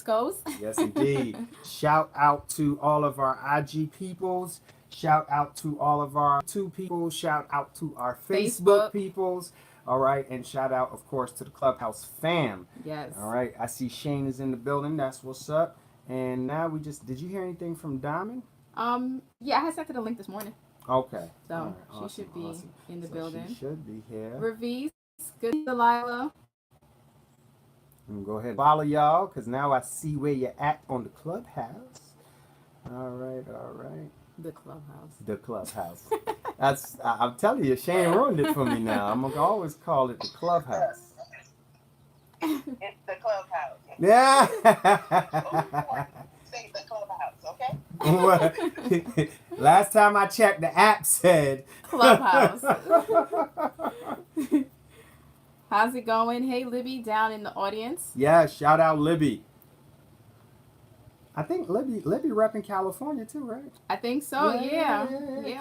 West Coast. Yes, indeed. Shout out to all of our IG peoples. Shout out to all of our YouTube people. Shout out to our Facebook Facebook. peoples. All right. And shout out, of course, to the Clubhouse fam. Yes. All right. I see Shane is in the building. That's what's up. And now did you hear anything from Diamond? Yeah, I had sent her the link this morning. Okay. All So right. she Awesome. should be Awesome. in the So she building. should be here. Revis, good Delilah. I'm gonna go ahead and follow y'all because now I see where you're at on the Clubhouse. All right. All right. The Clubhouse. The Clubhouse. I'm telling you, Shane ruined it for me now. I'm gonna always call it the Clubhouse. It's the clubhouse. Yeah. Say the clubhouse, okay? Last time I checked, the app said Clubhouse. How's it going? Hey, Libby, down in the audience. Yeah, shout out Libby. I think Libby repping California too, right? I think so. Yeah.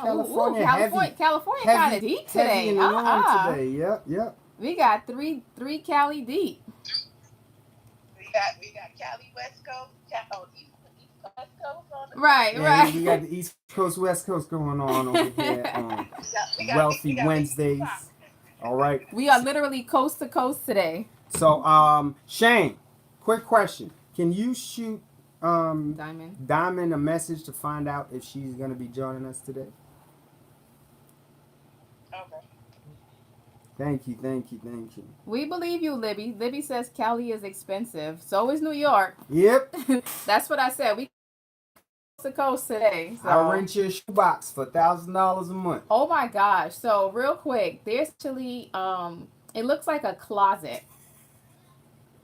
California, California kind of deep today. Heavy in the room today. Yep, yep. We got three Cali deep. We got Cali West Coast, East West Coast on the Right, Yeah, right. we got the East Coast, West Coast going on over here on we got Wealthy big Wednesdays. spots. All right. We are literally coast to coast today. So, Shane, quick question: can you shoot Diamond. A message to find out if she's gonna be joining us today? Okay. Thank you, thank you, thank you. We believe you, Libby. Libby says Cali is expensive. So is New York. Yep. That's what I said. We coast to coast today. So. I'll rent you a shoebox for $1,000 a month. Oh my gosh. So real quick, there's actually it looks like a closet.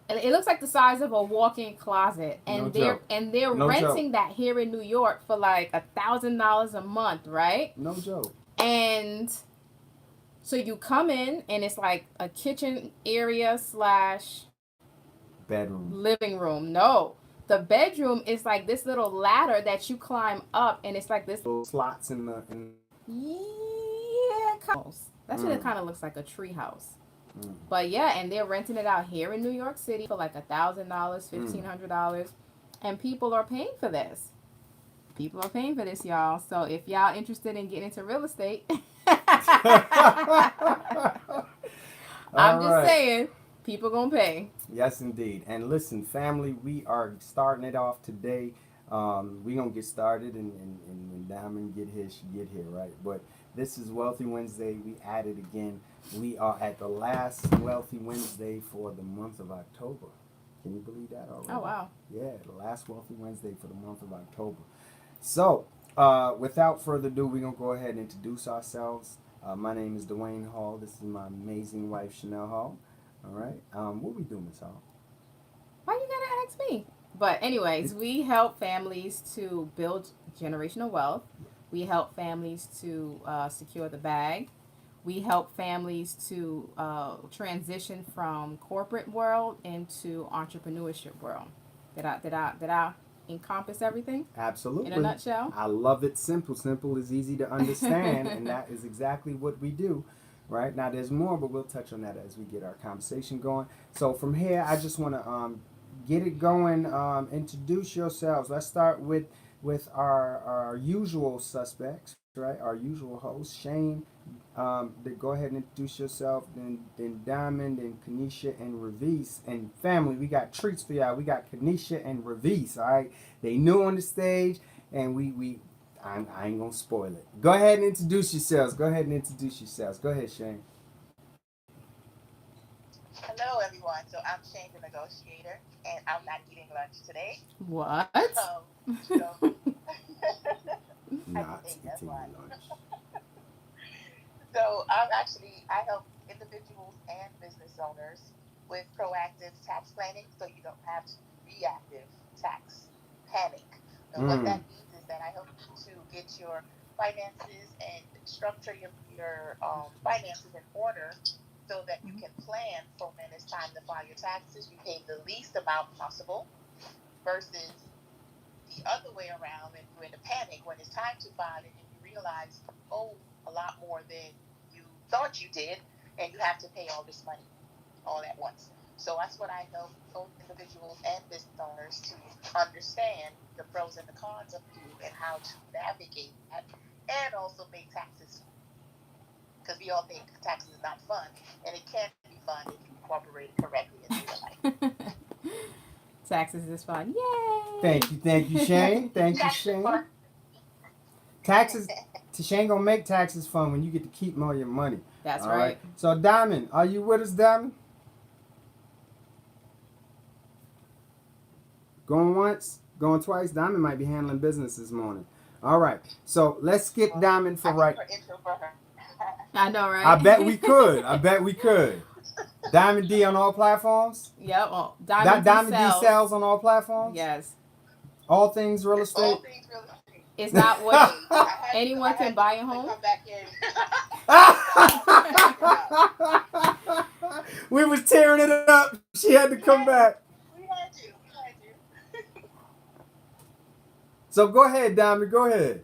It looks like the size of a walk-in closet, and they're renting that here in New York for like $1,000 a month, right? No joke. And so you come in, and it's like a kitchen area / bedroom, living room. No, the bedroom is like this little ladder that you climb up, and it's like this little slots in the. Yeah, that's what it kind of looks like, a tree house. But yeah, and they're renting it out here in New York City for like $1,000, $1,500, and people are paying for this. People are paying for this, y'all. So if y'all interested in getting into real estate, I'm just saying, people gonna pay. Yes, indeed. And listen, family, we are starting it off today. We gonna get started, and when Diamond get here, she get here, right? But this is Wealthy Wednesday. We added again. We are at the last Wealthy Wednesday for the month of October. Can you believe that already? Oh, wow. Yeah, the last Wealthy Wednesday for the month of October. So, without further ado, we're going to go ahead and introduce ourselves. My name is Dwayne Hall. This is my amazing wife, Chanel Hall. All right. What we do, Miss Hall? Why you gotta ask me? But anyways, we help families to build generational wealth. We help families to secure the bag. We help families to transition from corporate world into entrepreneurship world. Did I encompass everything? Absolutely. In a nutshell? I love it. Simple is easy to understand, and that is exactly what we do. Right now, there's more, but we'll touch on that as we get our conversation going. So from here, I just want to get it going. Introduce yourselves. Let's start with our usual suspects, right? Our usual host, Shane. Go ahead and introduce yourself. Then Diamond, then Kanisha and Revis. And family, we got treats for y'all. We got Kanisha and Revis. All right, they new on the stage, and I ain't gonna spoil it. Go ahead and introduce yourselves. Go ahead, Shane. Hello, everyone. So I'm Shane, the negotiator, and I'm not eating lunch today. What? Not eating lunch. So I help individuals and business owners with proactive tax planning, so you don't have reactive tax panic. And what that means is that I help you to get your finances and structure your finances in order so that you can plan for when it's time to file your taxes. You pay the least amount possible versus the other way around, and you're in a panic when it's time to file it and you realize, oh, a lot more than you thought you did, and you have to pay all this money all at once. So that's what I help both individuals and business owners to understand the pros and the cons of you and how to navigate that, and also make taxes, because we all think taxes is not fun, and it can be fun if you incorporate it correctly into your life. Taxes is fun. Yay! Thank you, Shane. Thank you, Taxes Shane. fun. Taxes. Shane gonna make taxes fun when you get to keep more of your money. That's All right. So Diamond, are you with us, Diamond? Going once, going twice. Diamond might be handling business this morning. All right. So let's skip Diamond for I right. need her intro for her. I know, right? I bet we could. I bet we could. Diamond D on all platforms. Yep. Well, Diamond Diamond, D sells on all platforms. Yes. All things real All estate. things real estate. It's not what I had anyone I can had buy a to home. Come back in. We was tearing it up. She had to come back. We had to. So go ahead, Diamond. Go ahead.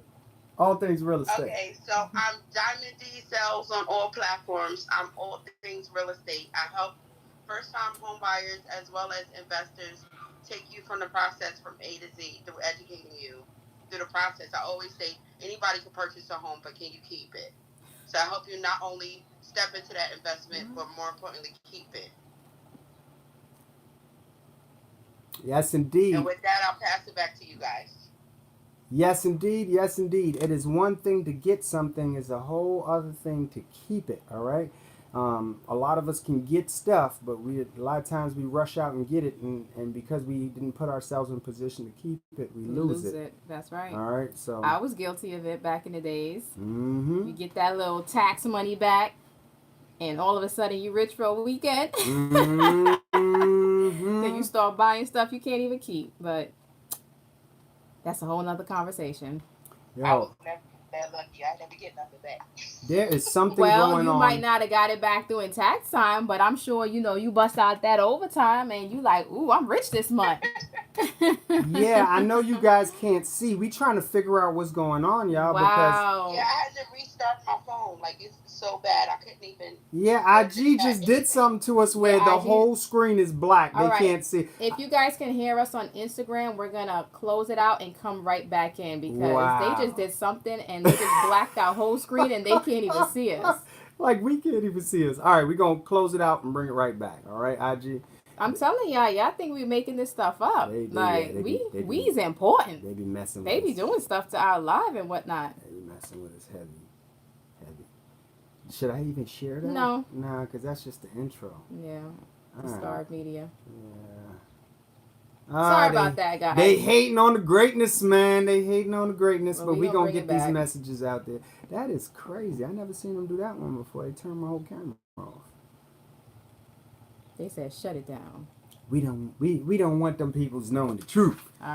All things real estate. Okay, so I'm Diamond D Sales on all platforms. I'm all things real estate. I help first-time home buyers as well as investors take you from the process from A to Z through educating you through the process. I always say anybody can purchase a home, but can you keep it? So I help you not only step into that investment, but more importantly, keep it. Yes, indeed. And with that, I'll pass it back to you guys. Yes, indeed. Yes, indeed. It is one thing to get something; is a whole other thing to keep it. All right. A lot of us can get stuff, but a lot of times we rush out and get it, and because we didn't put ourselves in position to keep it, we lose it. That's right. All right. So I was guilty of it back in the days. Mm-hmm. You get that little tax money back, and all of a sudden you're rich for a weekend. Mm-hmm. Then you start buying stuff you can't even keep. But that's a whole nother conversation. I was Yo, never that lucky. I never get nothing back. there is something Well, going you on. might not have got it back during tax time, but I'm sure you bust out that overtime and you like, ooh, I'm rich this month. Yeah, I know you guys can't see. We trying to figure out what's going on, y'all. Wow. Yeah, I had to restart my phone. Like, it's so bad. I couldn't even. Yeah, IG just did something to us where Yeah, the IG whole screen is black. All They right. can't see. If you guys can hear us on Instagram, we're going to close it out and come right back in because Wow. they just did something and they just blacked our whole screen and they can't even see us. Like, we can't even see us. All right, we're going to close it out and bring it right back. All right, IG? I'm telling y'all think we making this stuff up. They We's important. They be messing with They be us. doing stuff to our live and whatnot. They be messing with us heavy. Heavy. Should I even share that? No. Nah, because that's just the intro. Yeah. All right. Starved Media. Yeah. Sorry about that, guys. They hating on the greatness, man. They hating on the greatness, Well, but we we gonna gonna bring get it these back. messages out there. That is crazy. I never seen them do that one before. They turned my whole camera off. They said shut it down. We don't want them peoples knowing the truth. All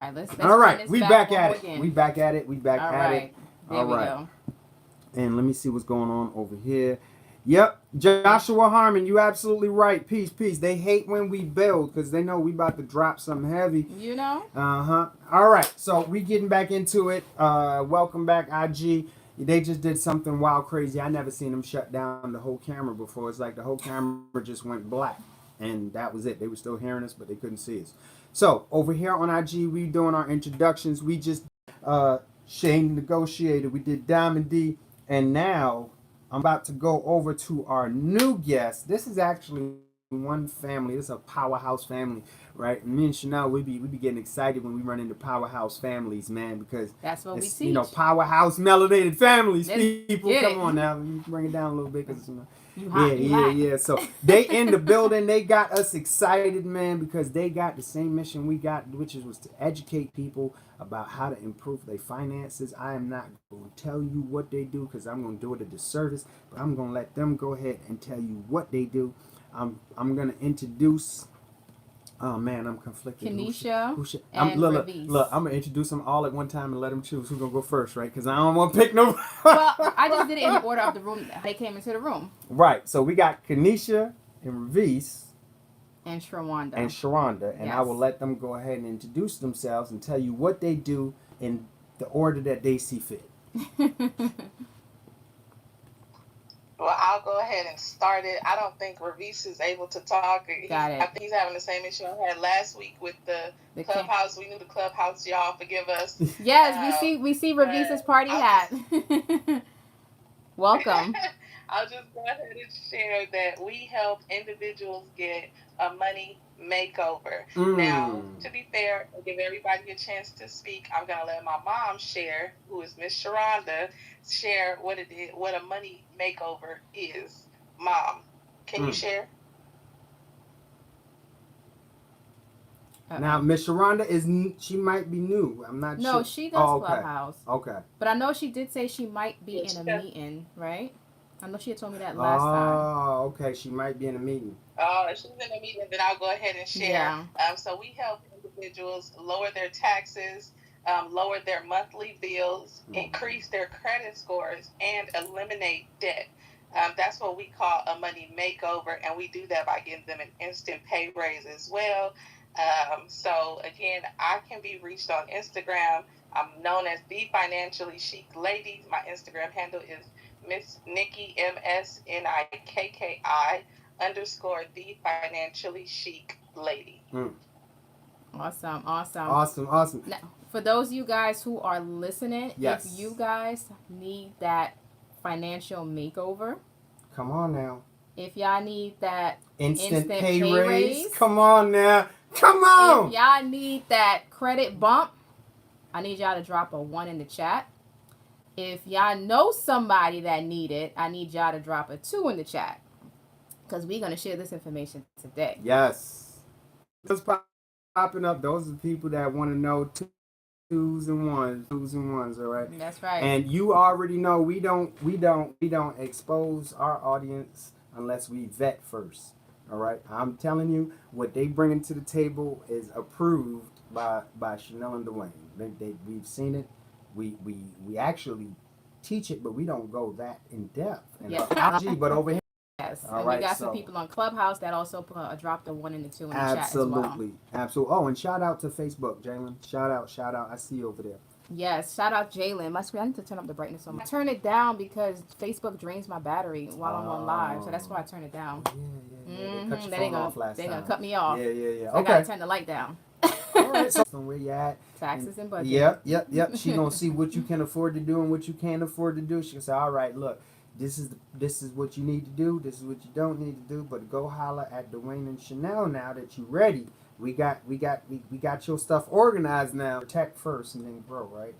right, let's All run right, this we back one at more it. again. We back at it. We back All at right. it. There All we right. go. And let me see what's going on over here. Yep, Joshua Harmon, you absolutely right. Peace, peace. They hate when we build because they know we about to drop something heavy. You know? Uh-huh. All right, so we getting back into it. Welcome back, IG. They just did something wild crazy. I never seen them shut down the whole camera before. It's like the whole camera just went black. And that was it. They were still hearing us, but they couldn't see us. So over here on IG, we doing our introductions. We just Shane negotiated. We did Diamond D. And now I'm about to go over to our new guest. This is actually one family. This is a powerhouse family, right? Me and Chanel, we be getting excited when we run into powerhouse families, man, because That's what we it's, teach. powerhouse melanated families. Let's People, get come it. on now, let me bring it down a little bit, because You hot, you hot. yeah. So they in the building. They got us excited, man, because they got the same mission we got, which was to educate people about how to improve their finances. I am not going to tell you what they do because I'm going to do it a disservice, but I'm going to let them go ahead and tell you what they do. I'm going to introduce. Oh man, I'm conflicted. Kenesha I'm, and look, Ravis. look, I'm gonna introduce them all at one time and let them choose who's gonna go first, right? Because I don't want to pick no. Well, I just did it in the order of the room. They came into the room. Right. So we got Kenesha and Ravis And Shawanda. and Sharonda, and I Yes. will let them go ahead and introduce themselves and tell you what they do in the order that they see fit. Well, I'll go ahead and start it. I don't think Ravis is able to talk. Got it. I think he's having the same issue I had last week with the Clubhouse. We knew the Clubhouse, y'all. Forgive us. Yes, we see Ravis's party hat. Welcome. I'll just go ahead and share that we help individuals get a money makeover. Now, to be fair, and give everybody a chance to speak, I'm gonna let my mom share, who is Miss Sharonda, share what it is, what a money makeover is. Mom, can you share? Now, Miss Sharonda she might be new. I'm not sure. No, she does Clubhouse. Okay. But I know she did say she might be in a meeting, right? I know she had told me that last time. Oh, okay. She might be in a meeting. Oh, if she's in a meeting, then I'll go ahead and share. Yeah. So we help individuals lower their taxes, lower their monthly bills, increase their credit scores, and eliminate debt. That's what we call a money makeover, and we do that by giving them an instant pay raise as well. So again, I can be reached on Instagram. I'm known as the Financially Chic Lady. My Instagram handle is Miss Nikki MSNIKKI _ the Financially Chic Lady. Awesome. Awesome. Now, for those of you guys who are listening, yes. If you guys need that financial makeover, come on now. If y'all need that instant pay raise, come on now. Come on. If y'all need that credit bump, I need y'all to drop a 1 in the chat. If y'all know somebody that need it, I need y'all to drop a 2 in the chat. Because we're going to share this information today. Yes. Just popping up. Those are the people that want to know twos and ones, all right? That's right. And you already know we don't expose our audience unless we vet first. All right, I'm telling you, what they bringing to the table is approved by Chanel and Dwayne. We've seen it. We actually teach it, but we don't go that in depth. But over here. Yes, all and right, we got some people on Clubhouse that also dropped a 1 and a 2 in the chat as well. Absolutely. Oh, and shout out to Facebook, Jalen. Shout out. I see you over there. Yes, shout out Jalen. My screen, I need to turn up the brightness on my. I turn it down because Facebook drains my battery while I'm on live, so that's why I turn it down. Yeah. They cut your phone off last time. They're gonna cut me off. Yeah. So I gotta turn the light down. All right, so where you at? Taxes and budget. Yep. She gonna see what you can afford to do and what you can't afford to do. She gonna say, all right, look, this is what you need to do. This is what you don't need to do. But go holler at Dwayne and Chanel now that you ready. We got your stuff organized now. Protect first and then grow, right?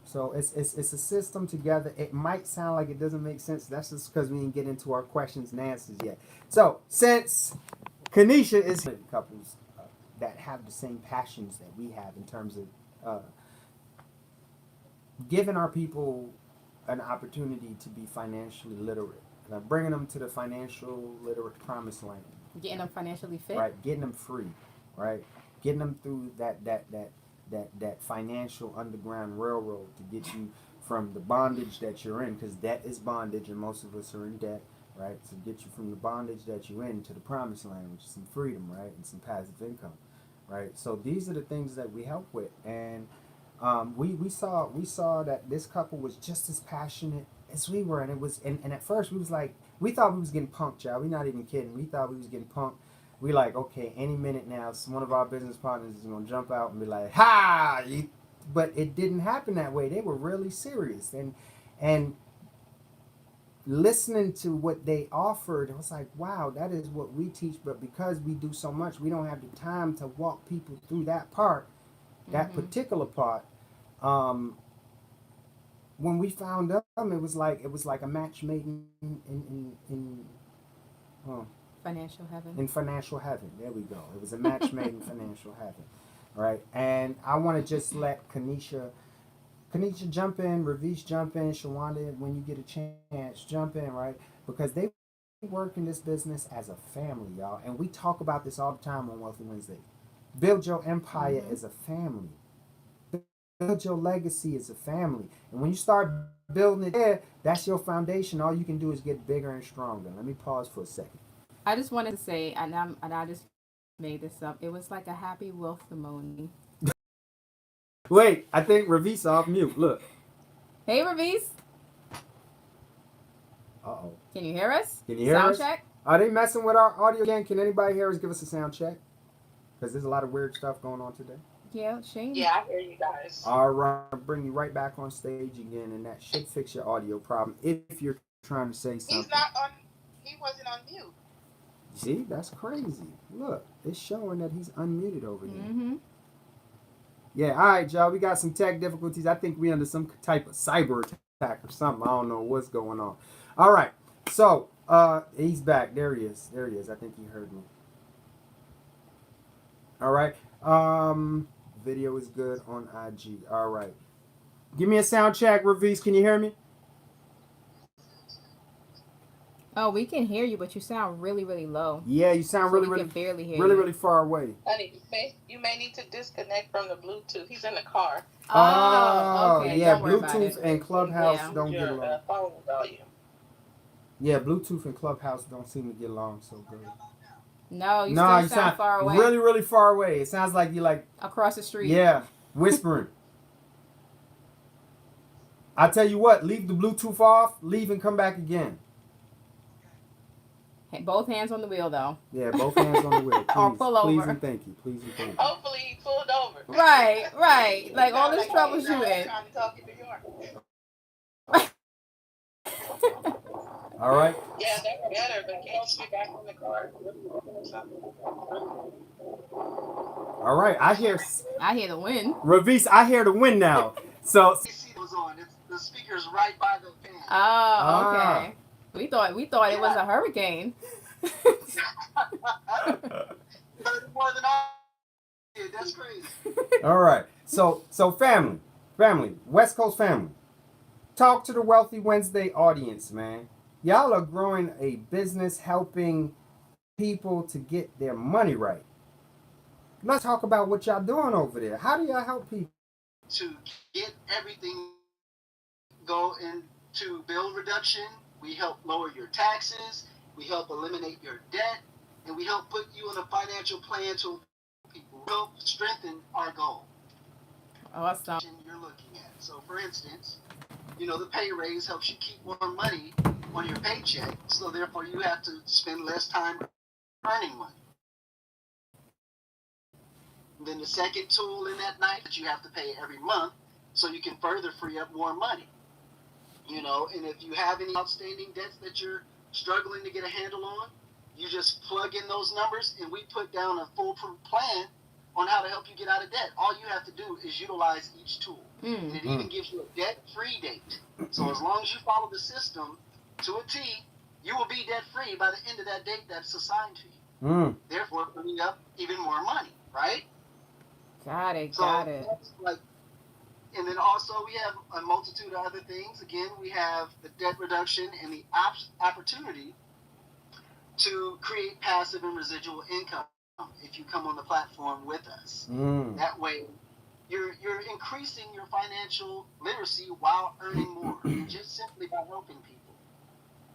So it's a system together. It might sound like it doesn't make sense. That's just because we didn't get into our questions and answers yet. So since Kanisha is couples that have the same passions that we have in terms of giving our people an opportunity to be financially literate, bringing them to the financial literate promised land, getting them financially fit, right? Getting them free, right? Getting them through that financial underground railroad to get you from the bondage that you're in, because debt is bondage and most of us are in debt, right? So get you from the bondage that you're in to the promised land, which is some freedom, right? And some passive income, right? So these are the things that we help with. And we saw that this couple was just as passionate as we were. And it was, and at first we thought we was getting punked, y'all. We're not even kidding. We thought we was getting punked. We like, okay, any minute now, one of our business partners is going to jump out and be like, ha! But it didn't happen that way. They were really serious. And listening to what they offered, it was like, wow, that is what we teach. But because we do so much, we don't have the time to walk people through that part, that particular part. When we found them, it was like a match made in financial heaven. In financial heaven. There we go. It was a match made in financial heaven. Right? And I want to just let Kanisha jump in, Ravish jump in, Shawanda, when you get a chance, jump in, right? Because they work in this business as a family, y'all. And we talk about this all the time on Wealthy Wednesday. Build your empire as a family. Build your legacy as a family. And when you start building it there, that's your foundation. All you can do is get bigger and stronger. Let me pause for a second. I just wanted to say, and I just made this up. It was like a happy wealth-a-mony. Wait, I think Ravis off mute. Look. Hey, Ravis. Uh-oh. Can you hear us? Can you hear Sound us? check? Are they messing with our audio again? Can anybody hear us? Give us a sound check. Because there's a lot of weird stuff going on today. Yeah, Shane. Yeah, I hear you guys. All right, I'll bring you right back on stage again, and that should fix your audio problem if you're trying to say something. He's not on. He wasn't on mute. See, that's crazy. Look, it's showing that he's unmuted over here. Mm-hmm. Yeah, all right, y'all. We got some tech difficulties. I think we under some type of cyber attack or something. I don't know what's going on. All right, so he's back. There he is. There he is. I think he heard me. All right. Video is good on IG. All right. Give me a sound check, Ravis. Can you hear me? Oh, we can hear you, but you sound really, really low. Yeah, you sound So really, we really, can barely hear really, you. really far away. Honey, you may need to disconnect from the Bluetooth. He's in the car. Oh, okay. yeah. Don't worry about Bluetooth it. and Clubhouse Yeah. don't get Your along. phone volume. Yeah, Bluetooth and Clubhouse don't seem to get along so good. No, you No, still sound far away. really, really far away. It sounds like you're like, Across the street. yeah, whispering. I tell you what, leave the Bluetooth off, leave and come back again. Hey, both hands on the wheel, though. Yeah, both hands on the wheel. Please, Or pull please over. and thank you. Please and thank you. Hopefully he pulled over. Right, right. Like all this He's not troubleshooting. trying to talk in New York. All right. Yeah, that's better, but can't you get back in the car? All right. I hear, I hear the wind. Ravis, I hear the wind now. So, AC was on. The speaker's right by the fan. Oh, okay. We thought it was a hurricane. More than I did. That's crazy. all right. So family, West Coast family. Talk to the Wealthy Wednesday audience, man. Y'all are growing a business helping people to get their money right. Let's talk about what y'all doing over there. How do y'all help people? To get everything go into bill reduction, we help lower your taxes, we help eliminate your debt, and we help put you on a financial plan to people help strengthen our goal. Awesome. You're looking at. So, for instance, the pay raise helps you keep more money on your paycheck, so therefore you have to spend less time earning money. And then the second tool in that knife that you have to pay every month, so you can further free up more money. And if you have any outstanding debts that you're struggling to get a handle on, you just plug in those numbers and we put down a foolproof plan on how to help you get out of debt. All you have to do is utilize each tool. And it even gives you a debt-free date. So as long as you follow the system to a T, you will be debt-free by the end of that date that's assigned to you. Therefore, bringing up even more money, right? Got it. And then also we have a multitude of other things. Again, we have the debt reduction and the opportunity to create passive and residual income if you come on the platform with us. That way, you're increasing your financial literacy while earning more, just simply by helping people.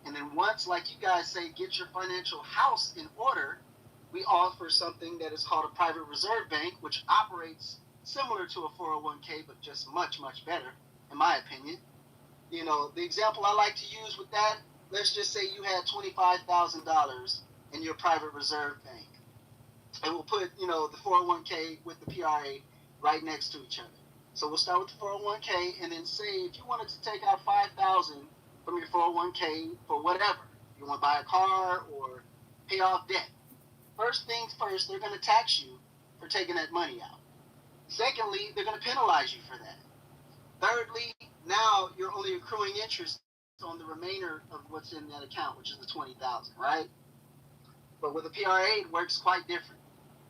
And then once, like you guys say, get your financial house in order, we offer something that is called a private reserve bank, which operates similar to a 401k, but just much, much better, in my opinion. The example I like to use with that, let's just say you had $25,000 in your private reserve bank. And we'll put, the 401k with the PRA right next to each other. So we'll start with the 401k and then say if you wanted to take out $5,000 from your 401k for whatever, you want to buy a car or pay off debt. First things first, they're going to tax you for taking that money out. Secondly, they're going to penalize you for that. Thirdly, now you're only accruing interest on the remainder of what's in that account, which is the $20,000, right? But with a PRA, it works quite different.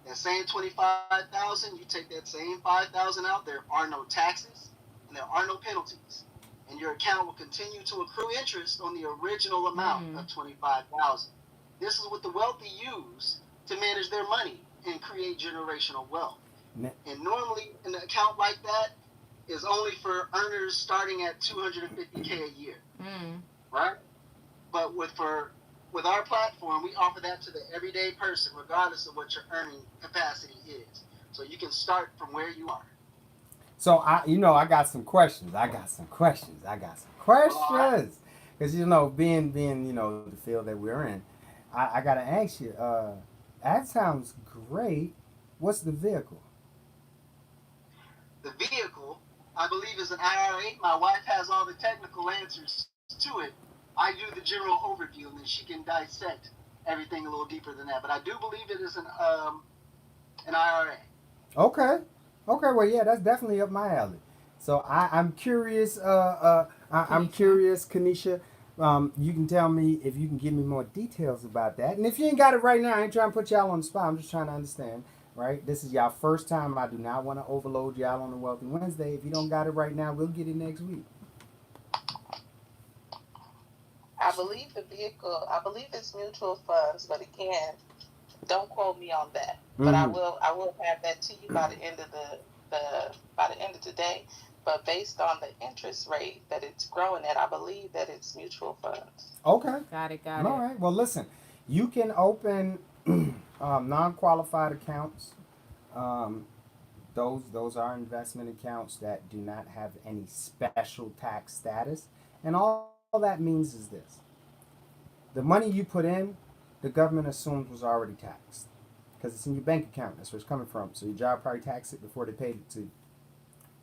That same $25,000, you take that same $5,000 out, there are no taxes and there are no penalties. And your account will continue to accrue interest on the original amount of $25,000. This is what the wealthy use to manage their money and create generational wealth. And normally an account like that is only for earners starting at $250K a year, right? But with our platform, we offer that to the everyday person, regardless of what your earning capacity is. So you can start from where you are. So I got some questions. Because being the field that we're in, I gotta ask you. That sounds great. What's the vehicle? The vehicle, I believe, is an IRA. My wife has all the technical answers to it. I do the general overview, and then she can dissect everything a little deeper than that. But I do believe it is an IRA. Okay. Okay. Well, yeah, that's definitely up my alley. So I'm curious. I'm curious, Kanisha. You can tell me if you can give me more details about that. And if you ain't got it right now, I ain't trying to put y'all on the spot. I'm just trying to understand. Right? This is y'all first time. I do not want to overload y'all on a Wealthy Wednesday. If you don't got it right now, we'll get it next week. I believe it's mutual funds, but again, don't quote me on that. But I will have that to you by the end of the end of today. But based on the interest rate that it's growing at, I believe that it's mutual funds. Okay. Got it. All right. Well, listen, you can open non-qualified accounts. Those are investment accounts that do not have any special tax status, and all that means is this: the money you put in, the government assumes was already taxed because it's in your bank account. That's where it's coming from. So your job probably taxed it before they paid it to you.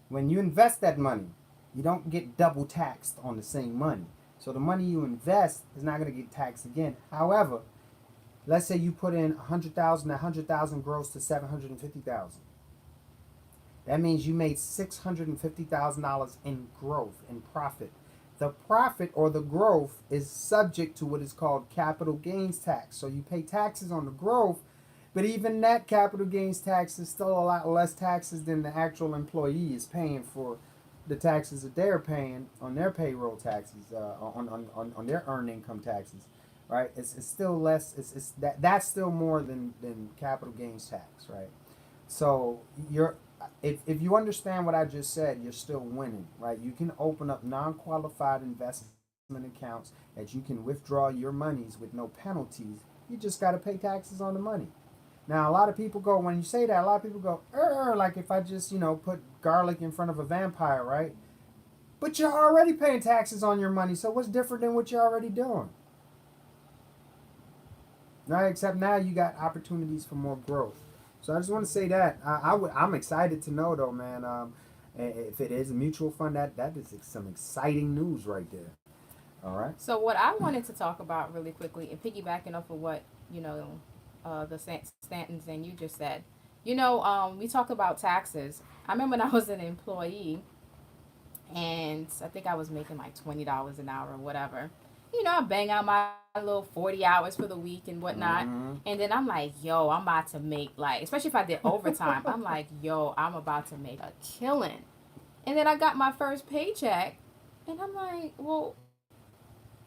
When you invest that money, you don't get double taxed on the same money. So the money you invest is not going to get taxed again. However, let's say you put in 100,000, 100,000 grows to 750,000. That means you made $650,000 in growth, in profit. The profit or the growth is subject to what is called capital gains tax. So you pay taxes on the growth, but even that capital gains tax is still a lot less taxes than the actual employee is paying for the taxes that they're paying on their payroll taxes, on their earned income taxes, right? It's still less. That's still more than capital gains tax, right? So if you understand what I just said, you're still winning, right? You can open up non-qualified investment accounts that you can withdraw your monies with no penalties. You just got to pay taxes on the money. Now, a lot of people go, when you say that, a lot of people go, like if I just, put garlic in front of a vampire, right? But you're already paying taxes on your money, so what's different than what you're already doing? Right? Except now you got opportunities for more growth. So I just want to say that. I'm excited to know, though, man, if it is a mutual fund, that is some exciting news right there. All right? So what I wanted to talk about really quickly, and piggybacking off of what, the Stantons and you just said. We talk about taxes. I remember when I was an employee, and I think I was making like $20 an hour or whatever. I bang out my little 40 hours for the week and whatnot. Mm-hmm. And then I'm like, yo, I'm about to make especially if I did overtime, I'm like, yo, I'm about to make a killing. And then I got my first paycheck, and I'm like, well,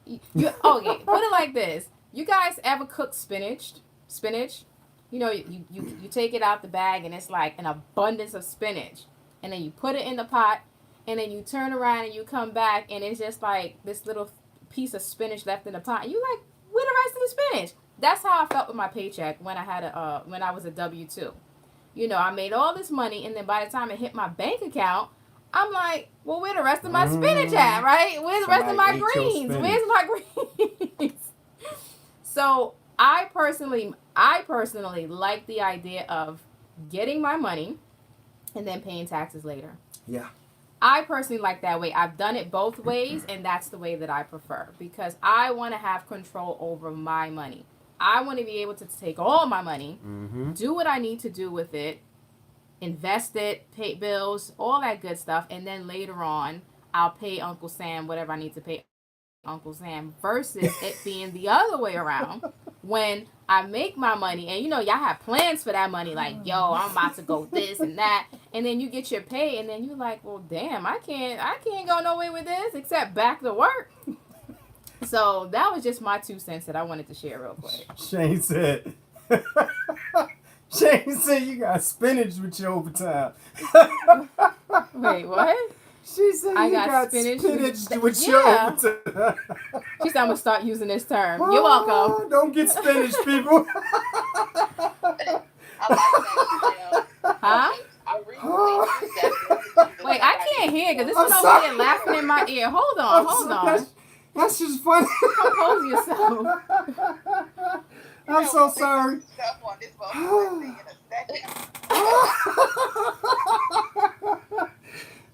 okay, put it like this. You guys ever cook spinach? You take it out the bag and it's like an abundance of spinach, and then you put it in the pot, and then you turn around and you come back and it's just like this little piece of spinach left in the pot, and you like, where the rest of the spinach? That's how I felt with my paycheck when I was a W-2. I made all this money, and then by the time it hit my bank account, I'm like, well, where the rest of my spinach at, right? Where's the rest of my greens? Where's my greens? So I personally like the idea of getting my money and then paying taxes later. Yeah. I personally like that way. I've done it both ways, and that's the way that I prefer, because I want to have control over my money. I want to be able to take all my money, do what I need to do with it, invest it, pay bills, all that good stuff, and then later on, I'll pay Uncle Sam whatever I need to pay Uncle Sam, versus it being the other way around. When I make my money, and y'all have plans for that money, like, yo, I'm about to go this and that, and then you get your pay, and then you're like, well, damn, I can't go nowhere with this except back to work. So that was just my 2 cents that I wanted to share real quick. Shane said you got spinach with your overtime. Wait, what? She said I got spinach with your overtime. She said I'm going to start using this term. You're welcome. Don't get spinach, people. I like that, Huh? I recently used that. Wait, I can't hear because this one over here laughing in my ear. Hold on. That's just funny. Compose yourself. I'm so sorry. Stuff on this motherfucker in a second.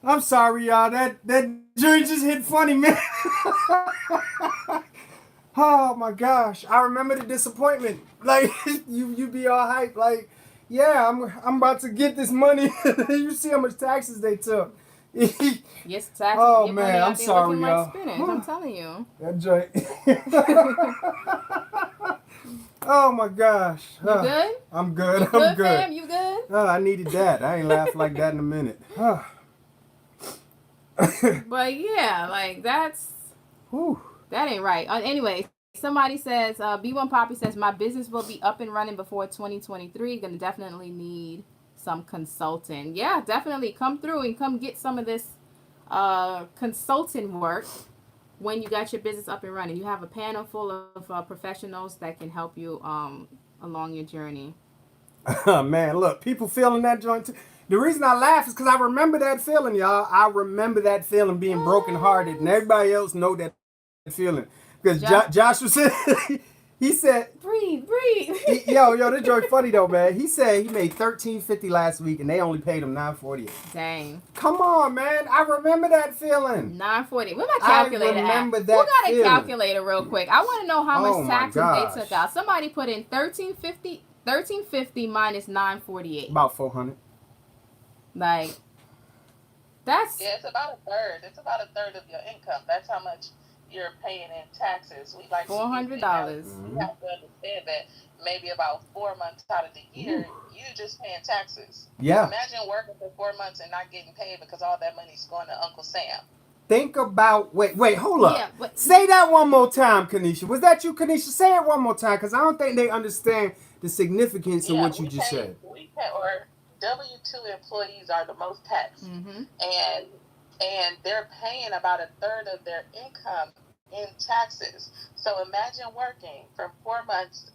I'm sorry, y'all. That joint just hit funny, man. Oh my gosh, I remember the disappointment. Like you be all hyped, like, yeah, I'm about to get this money. You see how much taxes they took. Yes, taxes. Oh, get man, money out I'm there sorry, looking y'all. like spinach, I'm telling you. That joint. Oh my gosh. You good? I'm good. You I'm good, good. fam? You good? Oh, I needed that. I ain't laughed like that in a minute. But yeah, like Whew. that ain't right. Anyway, somebody says, B1 Poppy says, my business will be up and running before 2023. Gonna definitely need some consulting. Yeah, definitely come through and come get some of this consulting work when you got your business up and running. You have a panel full of professionals that can help you along your journey. Man, look, people feeling that joint too. The reason I laugh is because I remember that feeling, y'all. I remember that feeling, being brokenhearted, and everybody else know that feeling. Because Joshua said, he said, breathe. yo, this joint funny though, man. He said he made $13.50 last week, and they only paid him $9.48. Dang. Come on, man. I remember that feeling. $9.40. Where my calculator I remember at? that Who got feeling. a calculator real quick? I want to know how Oh much my taxes gosh. they took out. Somebody put in $13.50 minus $9.48. About 400. Like, that's Yeah, it's about a third. It's about a third of your income. That's how much you're paying in taxes. We like $400. You have to understand that maybe about 4 months out of the year, you just paying taxes. Yeah. Imagine working for 4 months and not getting paid because all that money's going to Uncle Sam. Think about, wait, hold up. Yeah, but Say that one more time, Kanisha. Was that you, Kanisha? Say it one more time, because I don't think they understand the significance of what you just said. We pay, or W-2 employees are the most taxed, and they're paying about a third of their income in taxes. So imagine working for 4 months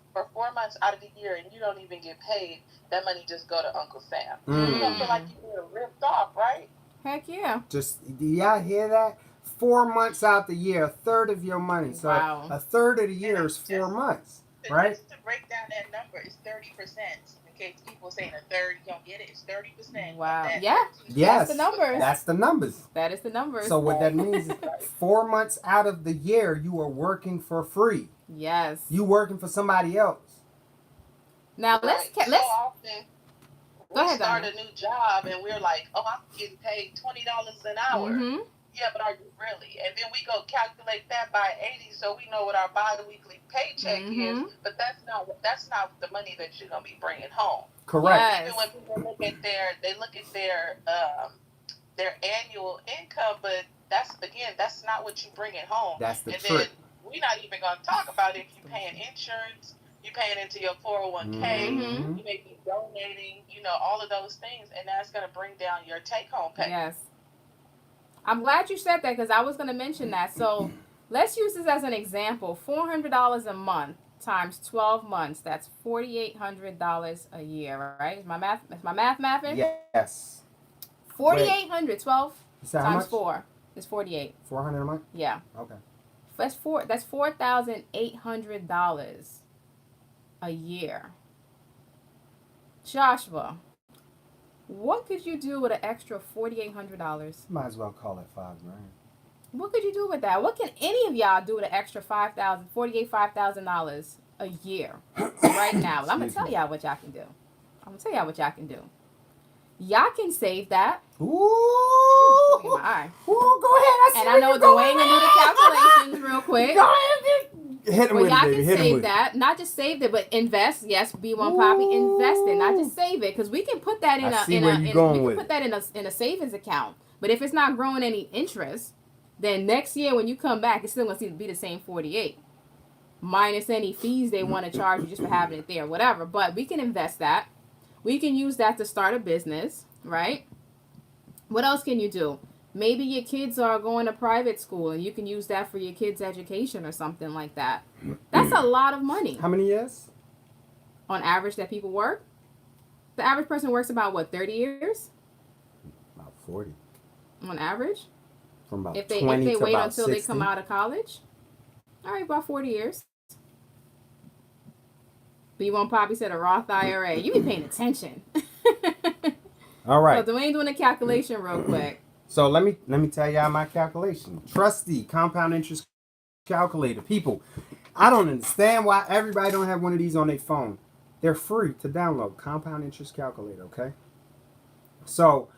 out of the year and you don't even get paid. That money just go to Uncle Sam. You don't feel like you're being ripped off, right? heck yeah. Do y'all hear that? 4 months out the year, a third of your money. So Wow. a third of the year is 4 months, right? Just to break down that number, it's 30%. In case people saying a third, you don't get it. It's 30%. Wow. That Yeah. 13%. Yes. That's the numbers. That's the numbers. That is the numbers. So what that means is 4 months out of the year, you are working for free. Yes. You working for somebody else. Now let's So often Go we ahead, start Donna. a new job and we're like, oh, I'm getting paid $20 an hour. Yeah, but are you really? And then we go calculate that by 80, so we know what our bi-weekly paycheck is. But that's not the money that you're gonna be bringing home. Correct. Yes. Even when people look at their annual income, but that's not what you bring it home. That's the and trick. then we're not even gonna talk about if you're paying insurance, you're paying into your 401k, you may be donating, all of those things, and that's gonna bring down your take-home pay. Yes. I'm glad you said that because I was going to mention that. So let's use this as an example. $400 a month times 12 months. That's $4,800 a year, right? Is my math mathing? Yes. 4,800. 12 So how times much? 4 is 48. 400 a month? Yeah. Okay. That's $4,800 a year. Joshua, what could you do with an extra $4,800? Might as well call it $5,000. What could you do with that? What can any of y'all do with an extra $5,000 a year right now? I'm gonna tell y'all what y'all can do. Y'all can save that. Ooh. Look at my eye. Ooh, go ahead. And I know Dwayne can do the calculations real quick. Go ahead. Hit him Well, with y'all it, baby. can Hit him save with it. that. Not just save it, but invest. Yes, B1 Poppy, invest it. Not just save it, because we can put that in a savings account. But if it's not growing any interest, then next year when you come back, it's still going to be the same 48, minus any fees they want to charge you just for having it there, whatever. But we can invest that. We can use that to start a business, right? What else can you do? Maybe your kids are going to private school and you can use that for your kids' education or something like that. That's a lot of money. How many years? On average that people work? The average person works about, 30 years? About 40. On average? From about If they 20 wait to about until 60. they come out of college? All right, about 40 years. But you want Poppy said a Roth IRA. You be paying attention. All right. So Dwayne doing a calculation real quick. So let me tell y'all my calculation. Trusty compound interest calculator. People, I don't understand why everybody don't have one of these on their phone. They're free to download. Compound interest calculator, okay? So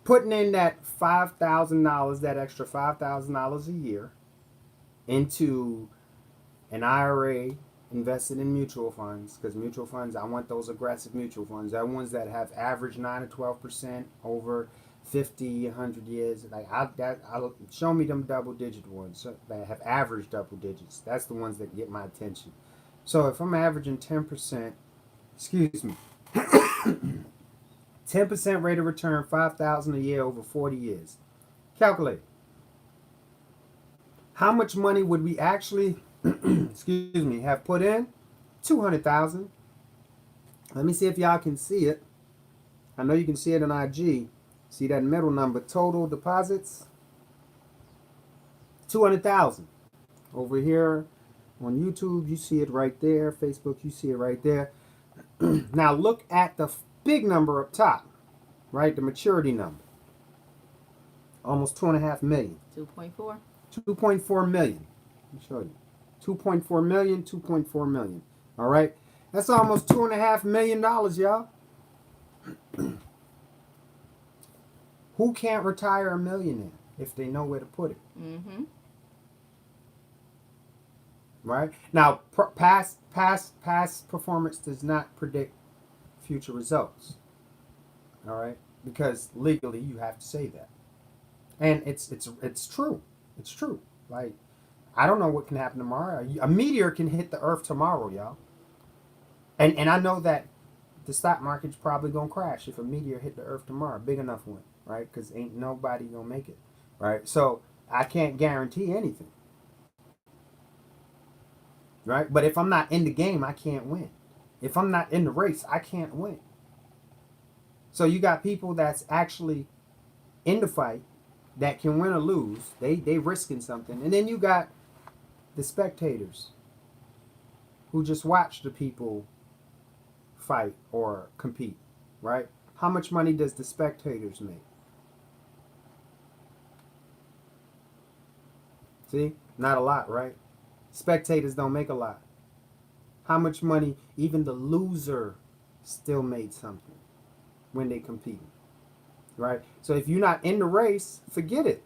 putting in that $5,000, that extra $5,000 a year into an IRA invested in mutual funds, because mutual funds, I want those aggressive mutual funds. They're ones that have average 9 to 12% over 50, 100 years. Like I'll show me them double digit ones that have average double digits. That's the ones that get my attention. So if I'm averaging 10%, excuse me, 10% rate of return, $5,000 a year over 40 years. Calculate. How much money would we actually, excuse me, have put in? 200,000. Let me see if y'all can see it. I know you can see it on IG. See that middle number, total deposits? 200,000. Over here on YouTube, you see it right there. Facebook, you see it right there. Now look at the big number up top, right? The maturity number. Almost 2.5 million. 2.4. 2.4 million. Let me show you. 2.4 million, 2.4 million. All right? That's almost $2.5 million, y'all. Who can't retire a millionaire if they know where to put it? Mm-hmm. Right? Now, past performance does not predict future results. All right? Because legally you have to say that. And it's true. It's true. Like, I don't know what can happen tomorrow. A meteor can hit the earth tomorrow, y'all. And I know that the stock market's probably going to crash if a meteor hit the earth tomorrow. Big enough one, right? Because ain't nobody going to make it, right? So I can't guarantee anything, right? But if I'm not in the game, I can't win. If I'm not in the race, I can't win. So you got people that's actually in the fight that can win or lose. They risking something. And then you got the spectators who just watch the people fight or compete, right? How much money does the spectators make? See? Not a lot, right? Spectators don't make a lot. How much money even the loser still made something when they compete, right? So if you're not in the race, forget it.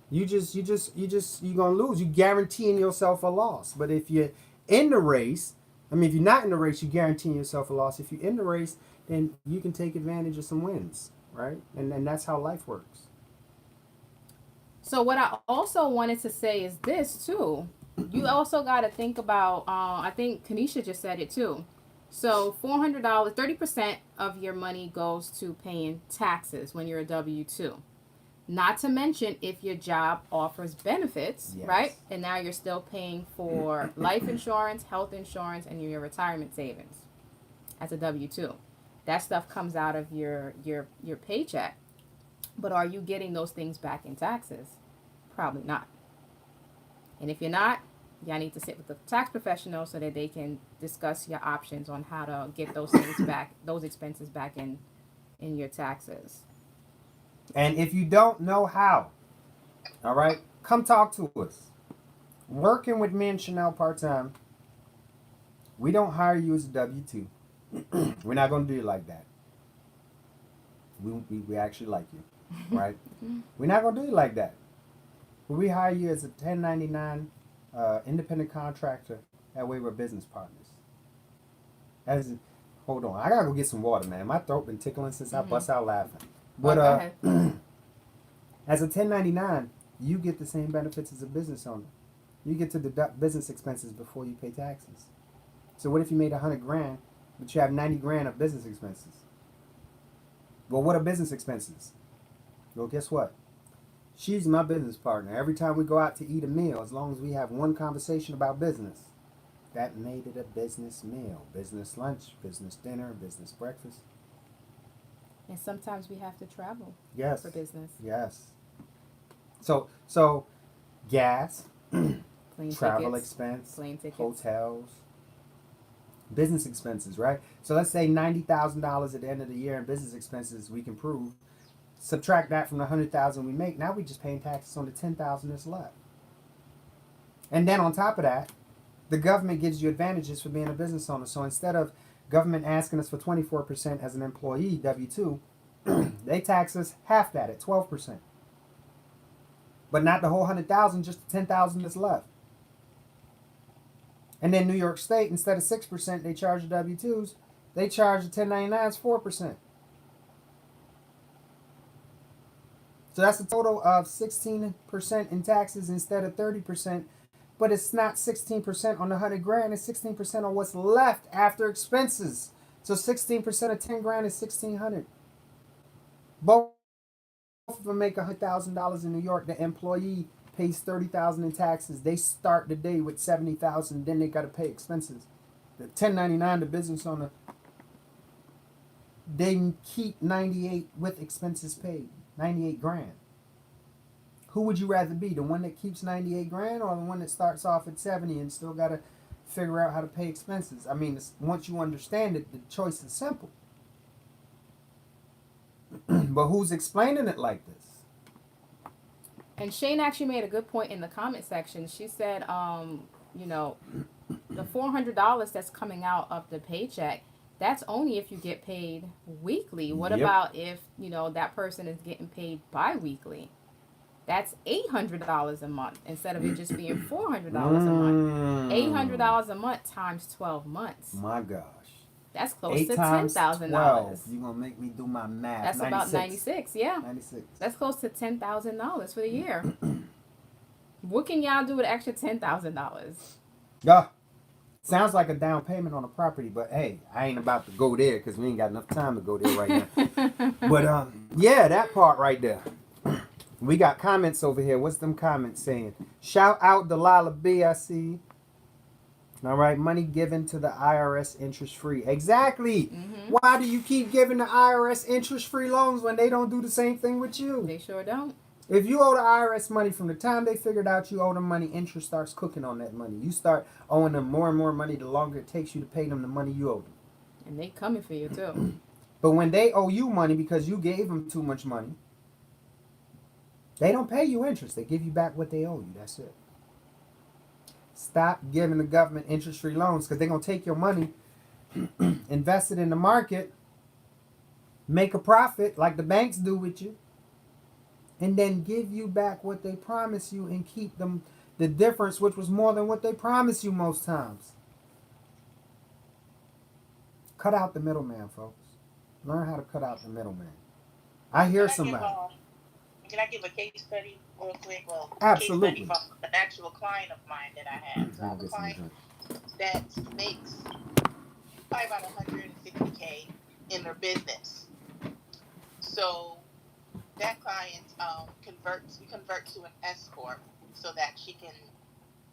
You're gonna lose. You guaranteeing yourself a loss. But if you're in the race, if you're not in the race, you're guaranteeing yourself a loss. If you're in the race, then you can take advantage of some wins, right? And that's how life works. So what I also wanted to say is this too. You also got to think about. I think Kanisha just said it too. So $400, 30% of your money goes to paying taxes when you're a W-2. Not to mention if your job offers benefits, Yes. right? And now you're still paying for life insurance, health insurance, and your retirement savings as a W-2. That stuff comes out of your paycheck. But are you getting those things back in taxes? Probably not. And if you're not, y'all need to sit with the tax professional so that they can discuss your options on how to get those things back, those expenses back in your taxes. And if you don't know how, all right, come talk to us. Working with me and Chanel part-time, we don't hire you as a W-2. We're not going to do you like that. We actually like you, right? We're not going to do you like that. But we hire you as a 1099 independent contractor. That way we're business partners. Hold on. I got to go get some water, man. My throat been tickling since I bust out laughing. But Go ahead. as a 1099, you get the same benefits as a business owner. You get to deduct business expenses before you pay taxes. So what if you made $100,000, but you have $90,000 of business expenses? Well, what are business expenses? Well, guess what? She's my business partner. Every time we go out to eat a meal, as long as we have one conversation about business, that made it a business meal, business lunch, business dinner, business breakfast. And sometimes we have to travel Yes. for business. Yes. So gas, Plane travel tickets, expense, plane tickets. hotels, business expenses, right? So let's say $90,000 at the end of the year in business expenses we can prove. Subtract that from the 100,000 we make. Now we just paying taxes on the 10,000 that's left. And then on top of that, the government gives you advantages for being a business owner. So instead of government asking us for 24% as an employee, W-2, they tax us half that at 12%. But not the whole 100,000, just the 10,000 that's left. And then New York State, instead of 6%, they charge the W-2s. They charge the 1099s 4%. So that's a total of 16% in taxes instead of 30%. But it's not 16% on the 100 grand. It's 16% on what's left after expenses. So 16% of 10 grand is 1,600. Both of them make $100,000 in New York. The employee pays $30,000 in taxes. They start the day with $70,000. Then they got to pay expenses. The 1099, the business owner, they keep 98 with expenses paid. 98 grand. Who would you rather be? The one that keeps 98 grand or the one that starts off at 70 and still got to figure out how to pay expenses? I mean, once you understand it, the choice is simple. But who's explaining it like this? And Shane actually made a good point in the comment section. She said, you know, the $400 that's coming out of the paycheck, that's only if you get paid weekly. What Yep. about if, you know, that person is getting paid bi-weekly? That's $800 a month instead of it just being $400 a month. $800 a month times 12 months. My gosh. That's close 8 to times $10,000. 12. You're going to make me do my math. That's 96. about 96, yeah. 96. That's close to $10,000 for the year. What can y'all do with extra $10,000? Yeah. Sounds like a down payment on a property, but hey, I ain't about to go there because we ain't got enough time to go there right now. But yeah, that part right there. We got comments over here. What's them comments saying? Shout out Delilah B. I see. All right, money given to the IRS interest free. Exactly. Mm-hmm. Why do you keep giving the IRS interest free loans when they don't do the same thing with you? They sure don't. If you owe the IRS money from the time they figured out you owe them money, interest starts cooking on that money. You start owing them more and more money the longer it takes you to pay them the money you owe them. And they coming for you too. But when they owe you money because you gave them too much money, they don't pay you interest. They give you back what they owe you. That's it. Stop giving the government interest-free loans because they're going to take your money, invest it in the market, make a profit like the banks do with you, and then give you back what they promise you and keep them the difference, which was more than what they promise you most times. Cut out the middleman, folks. Learn how to cut out the middleman. I hear somebody. Can I give a case study real quick? Well, Absolutely. Case study from an actual client of mine that I have. So I have a client that makes probably about 160K in their business. So that client we convert to an S corp so that she can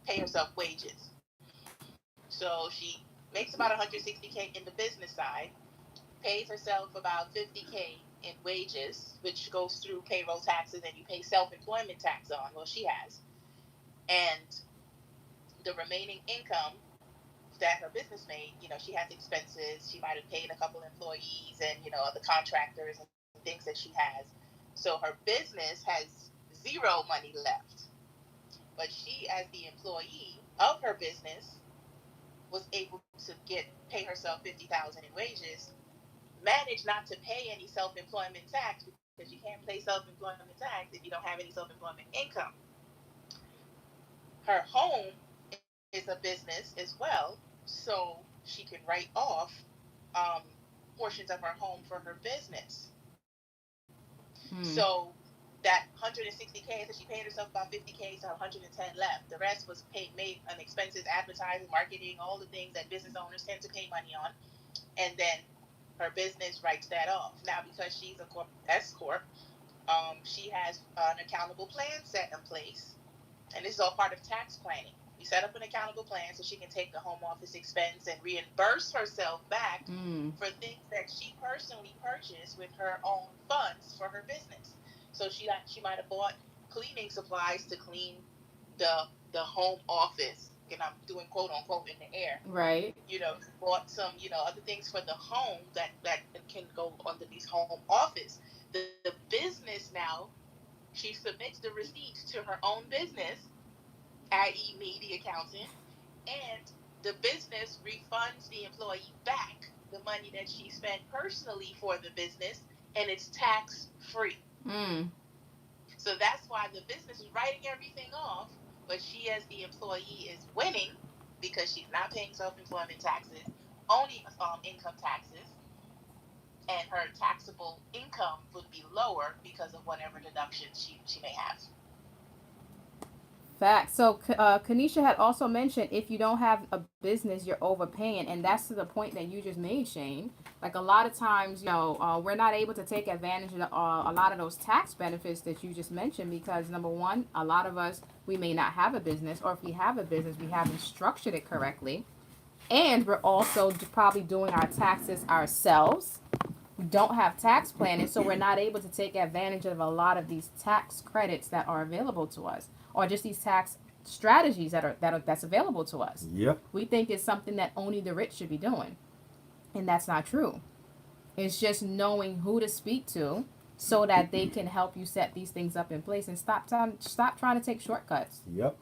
pay herself wages. So she makes about 160K in the business side, pays herself about 50K in wages, which goes through payroll taxes and you pay self-employment tax on, well, she has. And the remaining income that her business made, you know, she has expenses. She might have paid a couple employees and, you know, other contractors and things that she has. So her business has zero money left. But she, as the employee of her business, was able to pay herself $50,000 in wages, manage not to pay any self-employment tax because you can't pay self-employment tax if you don't have any self-employment income. Her home is a business as well, so she can write off portions of her home for her business. So that 160K, so she paid herself about 50K, so 110 left. The rest was made on expenses, advertising, marketing, all the things that business owners tend to pay money on, and then her business writes that off. Now, because she's a S corp, she has an accountable plan set in place, and this is all part of tax planning. We set up an accountable plan so she can take the home office expense and reimburse herself back for things that she personally purchased with her own funds for her business. So she might have bought cleaning supplies to clean the the home office, and I'm doing quote unquote in the air. Right. Bought some, other things for the home that can go under these home office. The business now, she submits the receipts to her own business, i.e., me, the accountant, and the business refunds the employee back the money that she spent personally for the business, and it's tax free. So that's why the business is writing everything off, but she, as the employee, is winning because she's not paying self-employment taxes, only income taxes, and her taxable income would be lower because of whatever deductions she may have. Fact. So Kanisha had also mentioned if you don't have a business, you're overpaying, and that's to the point that you just made, Shane. Like a lot of times, we're not able to take advantage of a lot of those tax benefits that you just mentioned because number one, a lot of us, we may not have a business, or if we have a business, we haven't structured it correctly, and we're also probably doing our taxes ourselves. We don't have tax planning, so we're not able to take advantage of a lot of these tax credits that are available to us, or just these tax strategies that's available to us. Yep. We think it's something that only the rich should be doing, and that's not true. It's just knowing who to speak to so that they can help you set these things up in place and stop trying to take shortcuts. Yep.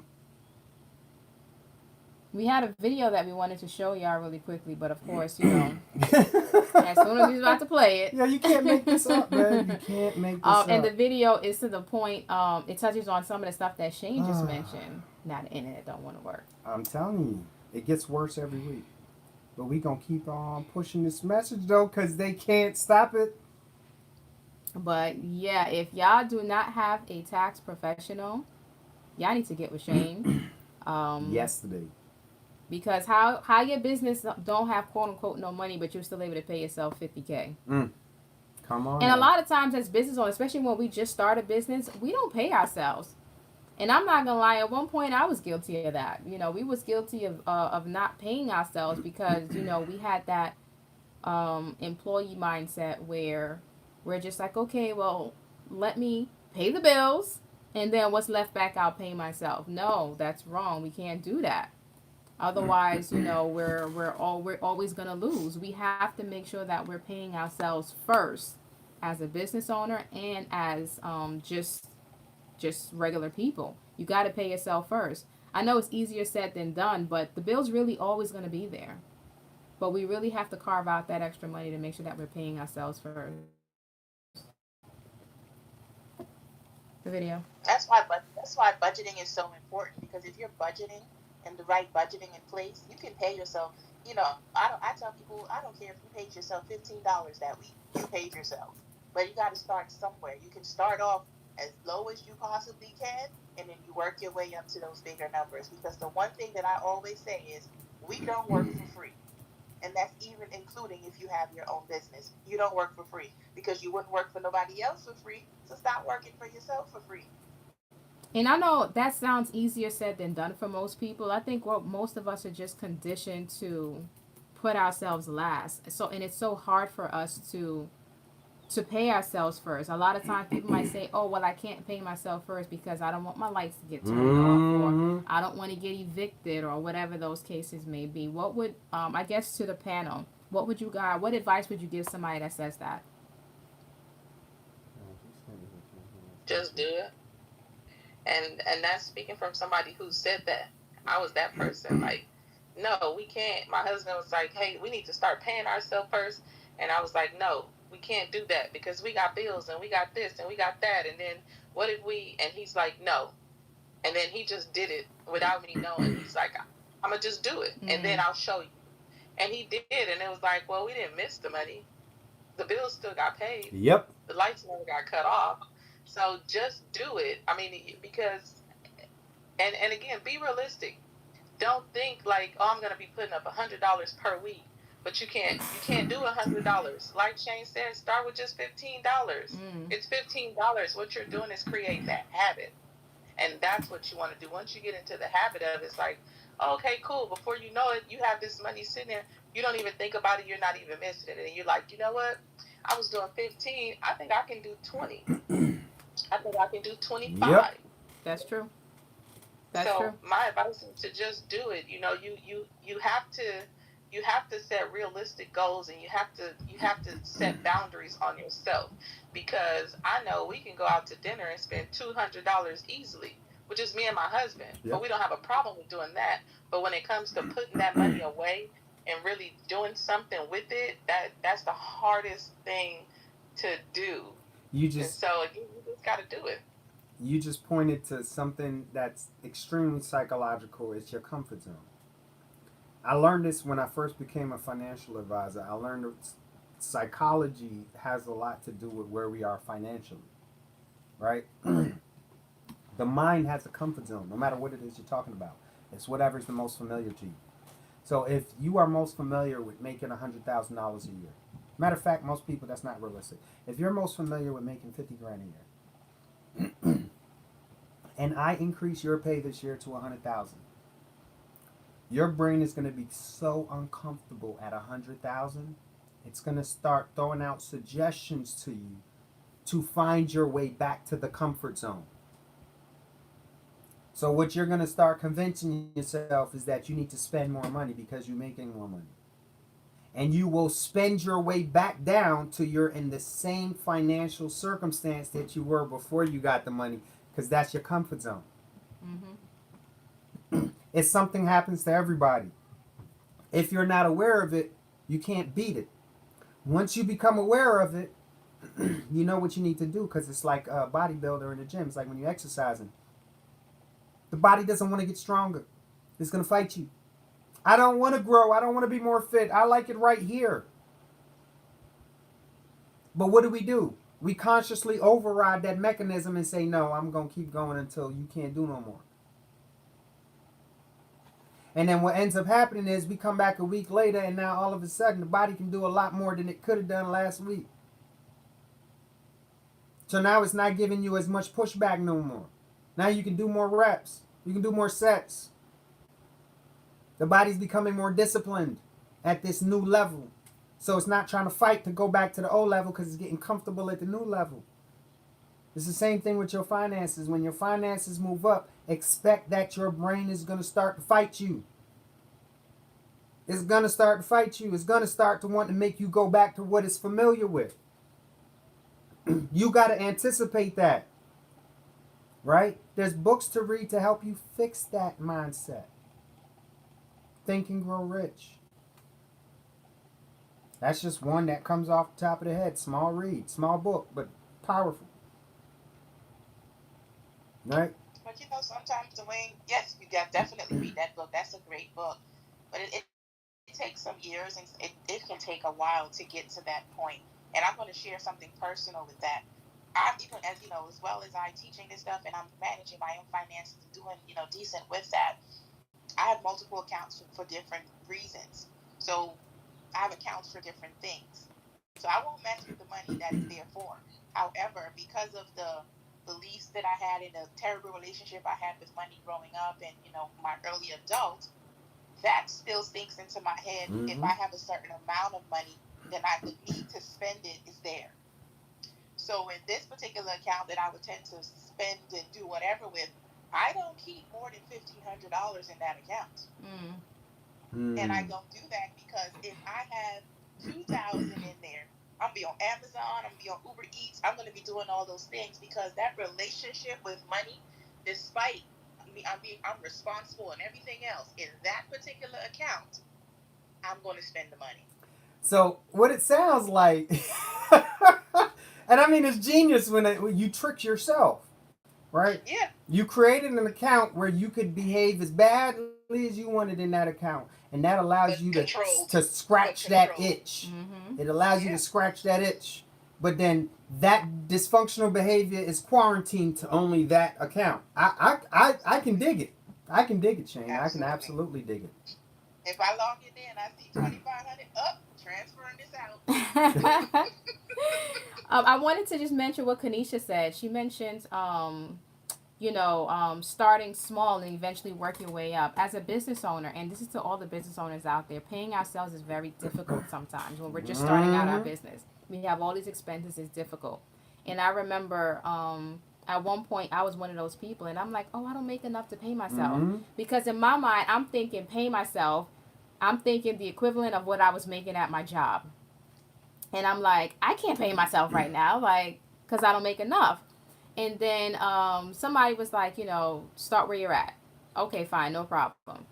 We had a video that we wanted to show y'all really quickly, but of course, as soon as he's about to play it. Yeah, you can't make this up, man. You can't make this up. And the video is to the point, it touches on some of the stuff that Shane just mentioned. Now the internet don't want to work. I'm telling you, it gets worse every week. But we going to keep on pushing this message, though, because they can't stop it. But, yeah, if y'all do not have a tax professional, y'all need to get with Shane. Yesterday. Because how your business don't have quote unquote no money, but you're still able to pay yourself $50K. Come on. And a lot of times as business owners, especially when we just start a business, we don't pay ourselves. And I'm not gonna lie, at one point I was guilty of that. We was guilty of not paying ourselves because we had that employee mindset where we're just like, okay, well, let me pay the bills, and then what's left back I'll pay myself. No, that's wrong. We can't do that. Otherwise, we're always gonna lose. We have to make sure that we're paying ourselves first, as a business owner and as just regular people. You got to pay yourself first. I know it's easier said than done, but the bill's really always gonna be there. But we really have to carve out that extra money to make sure that we're paying ourselves first. The video. That's why budgeting is so important, because if you're budgeting and the right budgeting in place, you can pay yourself. I tell people, I don't care if you paid yourself $15 that week. You paid yourself, but you got to start somewhere. You can start off as low as you possibly can, and then you work your way up to those bigger numbers. Because the one thing that I always say is, we don't work for free, and that's even including if you have your own business. You don't work for free because you wouldn't work for nobody else for free. So stop working for yourself for free. And I know that sounds easier said than done for most people. I think most of us are just conditioned to put ourselves last. And it's so hard for us to pay ourselves first. A lot of times people might say, oh, well, I can't pay myself first because I don't want my lights to get turned off, or I don't want to get evicted, or whatever those cases may be. What would, I guess to the panel, what advice would you give somebody that says that? Just do it. And that's speaking from somebody who said that. I was that person. Like, no, we can't. My husband was like, hey, we need to start paying ourselves first. And I was like, no, we can't do that because we got bills and we got this and we got that. And then what if we, and he's like, no. And then he just did it without me knowing. He's like, I'm going to just do it. And then I'll show you. And he did. And it was like, well, we didn't miss the money. The bills still got paid. Yep. The lights never got cut off. So just do it. I mean, because, and again, be realistic. Don't think like, oh, I'm going to be putting up $100 per week, but you can't do $100. Like Shane said, start with just $15. It's $15. What you're doing is create that habit. And that's what you want to do. Once you get into the habit of it, it's like, okay, cool. Before you know it, you have this money sitting there. You don't even think about it. You're not even missing it. And you're like, you know what? I was doing 15. I think I can do 20. I think I can do 25. Yep. That's true. That's So true. my advice is to just do it. You know, you have to set realistic goals, and you have to set boundaries on yourself, because I know we can go out to dinner and spend $200 easily, which is me and my husband, but Yep. we don't have a problem with doing that. But when it comes to putting that money away and really doing something with it, that's the hardest thing to do. You And just so you just got to do it. you just pointed to something that's extremely psychological. It's your comfort zone. I learned this when I first became a financial advisor. I learned that psychology has a lot to do with where we are financially, right? The mind has a comfort zone, no matter what it is you're talking about. It's whatever's the most familiar to you. So if you are most familiar with making $100,000 a year, matter of fact, most people that's not realistic. If you're most familiar with making 50 grand a year, and I increase your pay this year to 100,000, your brain is going to be so uncomfortable at 100,000. It's going to start throwing out suggestions to you to find your way back to the comfort zone. So what you're going to start convincing yourself is that you need to spend more money because you're making more money. And you will spend your way back down till you're in the same financial circumstance that you were before you got the money, because that's your comfort zone. If something happens to everybody, if you're not aware of it, you can't beat it. Once you become aware of it, you know what you need to do, because it's like a bodybuilder in the gym. It's like when you're exercising. The body doesn't want to get stronger. It's going to fight you. I don't want to grow. I don't want to be more fit. I like it right here. But what do? We consciously override that mechanism and say, no, I'm going to keep going until you can't do no more. And then what ends up happening is we come back a week later, and now all of a sudden the body can do a lot more than it could have done last week. So now it's not giving you as much pushback no more. Now you can do more reps. You can do more sets. The body's becoming more disciplined at this new level. So it's not trying to fight to go back to the old level because it's getting comfortable at the new level. It's the same thing with your finances. When your finances move up, expect that your brain is going to start to fight you. It's going to start to fight you. It's going to start to want to make you go back to what it's familiar with. You got to anticipate that. Right? There's books to read to help you fix that mindset. Think and Grow Rich. That's just one that comes off the top of the head. Small read, small book, but powerful. Right? But sometimes Dwayne, yes, you got definitely read that book. That's a great book. But it takes some years, and it can take a while to get to that point. And I'm going to share something personal with that. I'm even, as you know, as well as I teaching this stuff and I'm managing my own finances and doing, decent with that. I have multiple accounts for different reasons. So I have accounts for different things. So I won't mess with the money that is there for. However, because of the beliefs that I had in a terrible relationship I had with money growing up and, my early adult, that still sinks into my head. Mm-hmm. If I have a certain amount of money, then I would need to spend it is there. So in this particular account that I would tend to spend and do whatever with, I don't keep more than $1,500 in that account. And I don't do that because if I have $2,000 in there, I'm gonna be on Amazon, I'm gonna be on Uber Eats, I'm gonna be doing all those things because that relationship with money, despite me, I'm responsible and everything else in that particular account, I'm going to spend the money. So what it sounds like, and I mean it's genius when you trick yourself, right? Yeah. You created an account where you could behave as badly as you wanted in that account, and that allows you to scratch that itch. Mm-hmm. It allows you to scratch that itch, but then that dysfunctional behavior is quarantined to only that account. I can dig it. I can dig it, Shane. I can absolutely dig it. If I log in there and I see 2,500 up, transferring this out. I wanted to just mention what Kanisha said. She mentioned, starting small and eventually work your way up. As a business owner, and this is to all the business owners out there, paying ourselves is very difficult sometimes when we're just starting out our business. We have all these expenses, it's difficult. And I remember at one point I was one of those people, and I'm like, oh, I don't make enough to pay myself. Mm-hmm. Because in my mind, I'm thinking pay myself, I'm thinking the equivalent of what I was making at my job. And I'm like, I can't pay myself right now, like, because I don't make enough. And then somebody was like, start where you're at. Okay, fine, no problem.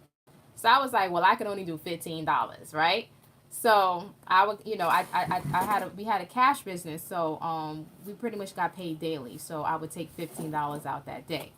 So I was like, well, I can only do $15, right? So I would, we had a cash business, so we pretty much got paid daily. So I would take $15 out that day.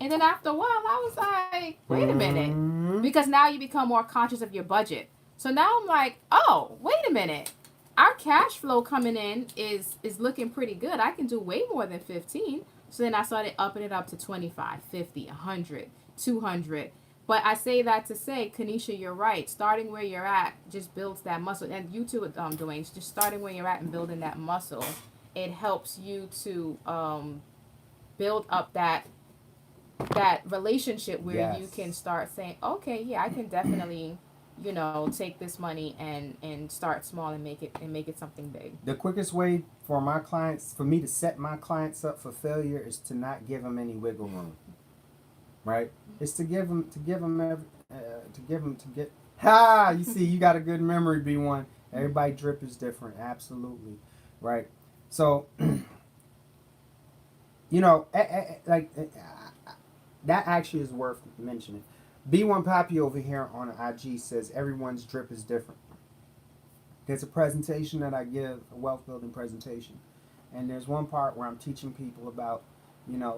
And then after a while, I was like, wait a minute, Mm-hmm. because now you become more conscious of your budget. So now I'm like, oh, wait a minute, our cash flow coming in is looking pretty good. I can do way more than 15. So then I started upping it up to 25, 50, 100, 200. But I say that to say, Kanisha, you're right. Starting where you're at just builds that muscle. And you too, Dwayne, just starting where you're at and building that muscle, it helps you to build up that relationship where Yes. you can start saying, okay, yeah, I can definitely, take this money and start small and make it something big. The quickest way for me to set my clients up for failure is to not give them any wiggle room. Right? It's to give them you see, you got a good memory, B1. Everybody drip is different, absolutely. Right? So, that actually is worth mentioning. B1 Poppy over here on IG says everyone's drip is different. There's a presentation that I give, a wealth building presentation, and there's one part where I'm teaching people about,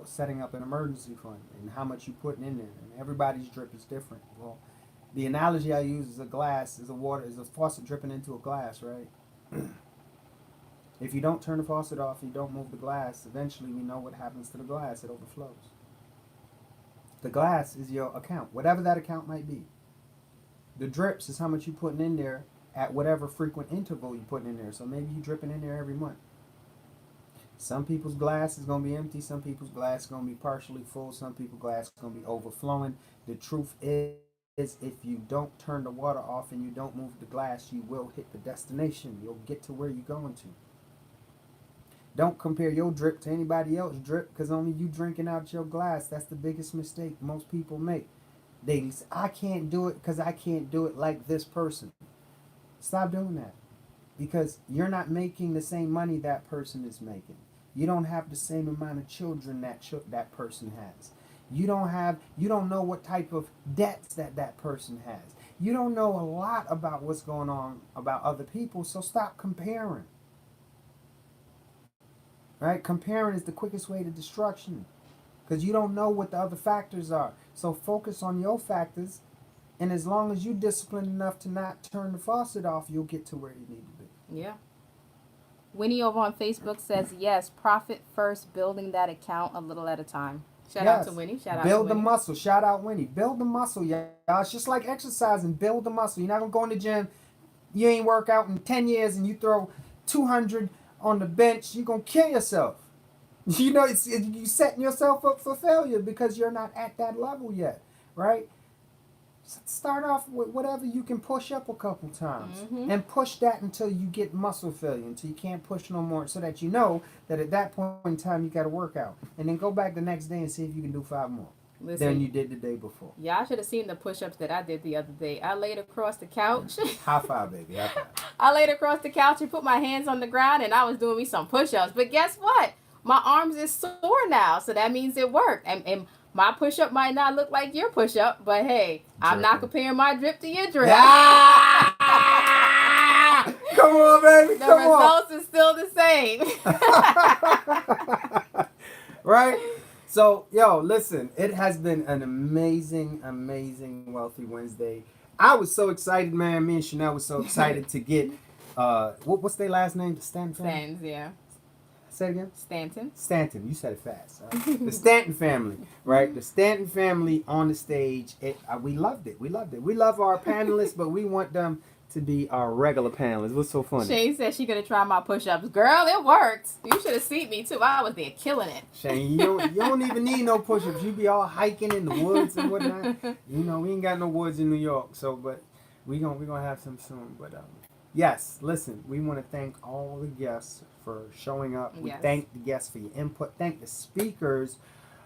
setting up an emergency fund and how much you're putting in there. And everybody's drip is different. Well, the analogy I use is a faucet dripping into a glass, right? If you don't turn the faucet off, you don't move the glass, eventually we know what happens to the glass. It overflows. The glass is your account, whatever that account might be. The drips is how much you're putting in there at whatever frequent interval you're putting in there. So maybe you're dripping in there every month. Some people's glass is going to be empty. Some people's glass is going to be partially full. Some people's glass is going to be overflowing. The truth is, if you don't turn the water off and you don't move the glass, you will hit the destination. You'll get to where you're going to. Don't compare your drip to anybody else's drip, because only you drinking out your glass. That's the biggest mistake most people make. They say, I can't do it because I can't do it like this person. Stop doing that, because you're not making the same money that person is making. You don't have the same amount of children that person has. You don't know what type of debts that person has. You don't know a lot about what's going on about other people, so stop comparing. Right? Comparing is the quickest way to destruction, because you don't know what the other factors are. So focus on your factors, and as long as you're disciplined enough to not turn the faucet off, you'll get to where you need to be. Yeah. Winnie over on Facebook says, yes, profit first, building that account a little at a time. Shout out to Winnie. Build the muscle. Shout out Winnie. Build the muscle, y'all. It's just like exercising. Build the muscle. You're not going to go in the gym. You ain't work out in 10 years and you throw 200 on the bench. You're going to kill yourself. You're setting yourself up for failure because you're not at that level yet, right? Start off with whatever you can push up a couple times, and push that until you get muscle failure, until you can't push no more, so that you know that at that point in time you got to work out, and then go back the next day and see if you can do 5 more than you did the day before. Y'all should have seen the push-ups that I did the other day. I laid across the couch. High five, baby. High five. I laid across the couch and put my hands on the ground, and I was doing me some push-ups. But guess what? My arms is sore now, so that means it worked. And my push-up might not look like your push-up, but hey, I'm not comparing my drip to your drip. Ah! Come on, baby. The results is still the same. Right? So, yo, listen, it has been an amazing, amazing Wealthy Wednesday. I was so excited, man. Me and Chanel was so excited to get, what's their last name? The Stanton family? Stans, yeah. Say it again? Stanton. You said it fast. The Stanton family, right? The Stanton family on the stage. We loved it. We love our panelists, but we want them to be our regular panelists. What's so funny? Shane said she gonna try my push-ups. Girl, it worked. You should have seen me too. I was there killing it. Shane, you don't even need no push-ups. You be all hiking in the woods and whatnot. We ain't got no woods in New York, so but we gonna have some soon. But yes, listen, we want to thank all the guests for showing up. We Yes. thank the guests for your input. Thank the speakers.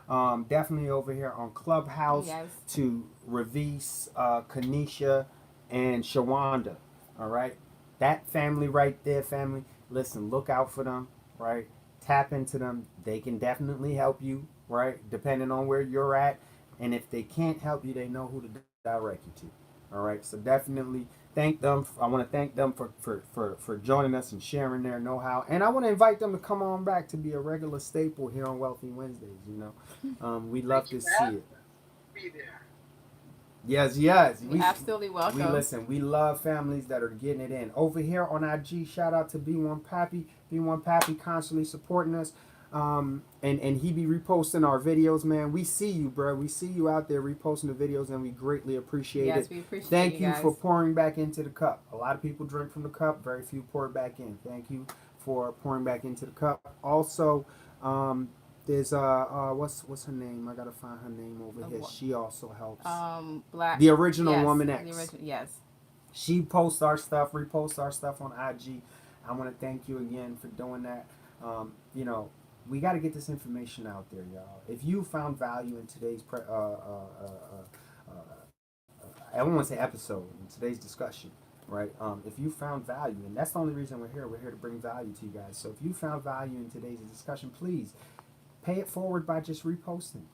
Definitely over here on Clubhouse Yes. to Ravis, Kanisha, and Shawanda. All right, that family right there, family. Listen, look out for them. Right, tap into them. They can definitely help you. Right, depending on where you're at, and if they can't help you, they know who to direct you to. All right, so definitely thank them. I want to thank them for joining us and sharing their know-how, and I want to invite them to come on back to be a regular staple here on Wealthy Wednesdays. We love to see it. Be there. Yes, You're absolutely welcome. we listen. We love families that are getting it in. Over here on IG, shout out to B1 Pappy. B1 Pappy constantly supporting us. And he be reposting our videos, man. We see you, bro. We see you out there reposting the videos, and we greatly appreciate Yes, it. we appreciate Thank you you guys. for pouring back into the cup. A lot of people drink from the cup, very few pour it back in. Thank you for pouring back into the cup. Also, there's what's her name? I gotta find her name over here. What? She also helps. Black. The original Yes, Woman the X. yes. She posts our stuff, reposts our stuff on IG. I want to thank you again for doing that. We got to get this information out there, y'all. If you found value in today's I don't want to say episode, in today's discussion, right? If you found value, and that's the only reason we're here to bring value to you guys. So if you found value in today's discussion, please pay it forward by just reposting.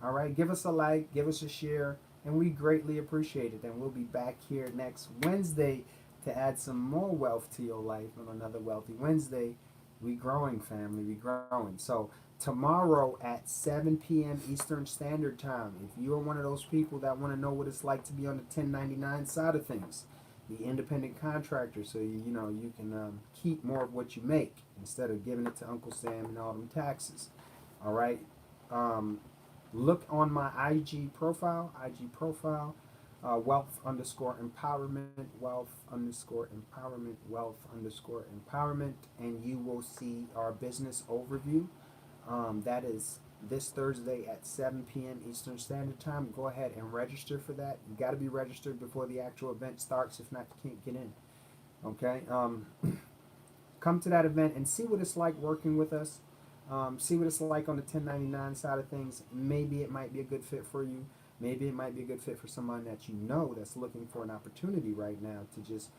All right, give us a like, give us a share, and we greatly appreciate it. And we'll be back here next Wednesday to add some more wealth to your life on another Wealthy Wednesday. We growing, family, we growing. So tomorrow at 7 p.m. Eastern Standard Time, if you're one of those people that want to know what it's like to be on the 1099 side of things, the independent contractor, so you can keep more of what you make instead of giving it to Uncle Sam and all them taxes. All right. Look on my IG profile, wealth underscore empowerment, and you will see our business overview. That is this Thursday at 7 p.m. Eastern Standard Time. Go ahead and register for that. You got to be registered before the actual event starts. If not, you can't get in. Okay. Come to that event and see what it's like working with us. See what it's like on the 1099 side of things. Maybe it might be a good fit for you. Maybe it might be a good fit for someone that you know that's looking for an opportunity right now to just,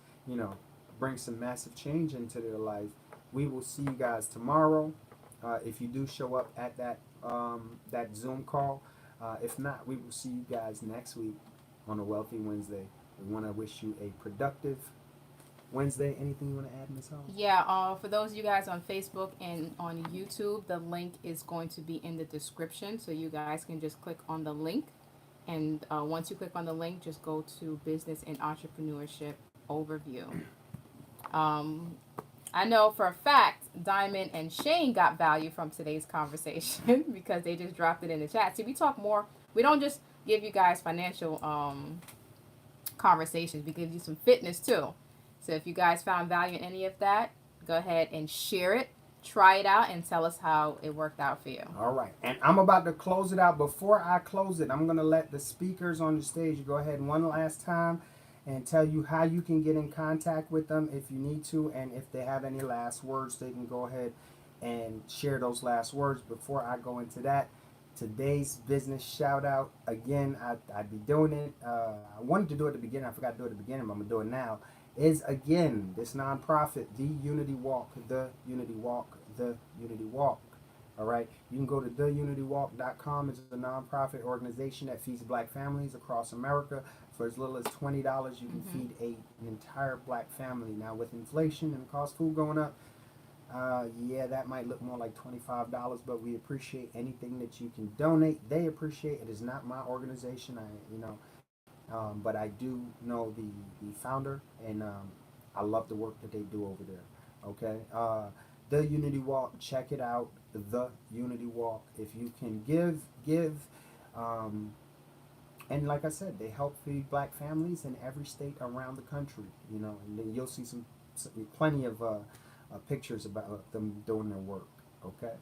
bring some massive change into their life. We will see you guys tomorrow. If you do show up at that Zoom call. If not, we will see you guys next week on a Wealthy Wednesday. We want to wish you a productive Wednesday. Anything you want to add, Ms. Hall? Yeah, for those of you guys on Facebook and on YouTube, the link is going to be in the description, so you guys can just click on the link. And once you click on the link, just go to Business and Entrepreneurship Overview. I know for a fact Diamond and Shane got value from today's conversation because they just dropped it in the chat. See, we talk more. We don't just give you guys financial conversations. We give you some fitness too. So if you guys found value in any of that, go ahead and share it, try it out, and tell us how it worked out for you. All right. And I'm about to close it out. Before I close it, I'm going to let the speakers on the stage go ahead one last time and tell you how you can get in contact with them if you need to. And if they have any last words, they can go ahead and share those last words. Before I go into that, today's business shout out, again, I'd be doing it. I wanted to do it at the beginning. I forgot to do it at the beginning, but I'm going to do it now. Is again this nonprofit, the Unity Walk. All right, you can go to theunitywalk.com. It's a nonprofit organization that feeds Black families across America. For as little as $20, you can feed an entire Black family. Now with inflation and the cost of food going up, that might look more like $25, but we appreciate anything that you can donate. They appreciate it. Is not my organization. But I do know the founder, and I love the work that they do over there. Okay, the Unity Walk, check it out. The Unity Walk. If you can give. And like I said, they help feed Black families in every state around the country. And then you'll see plenty of pictures about them doing their work. Okay.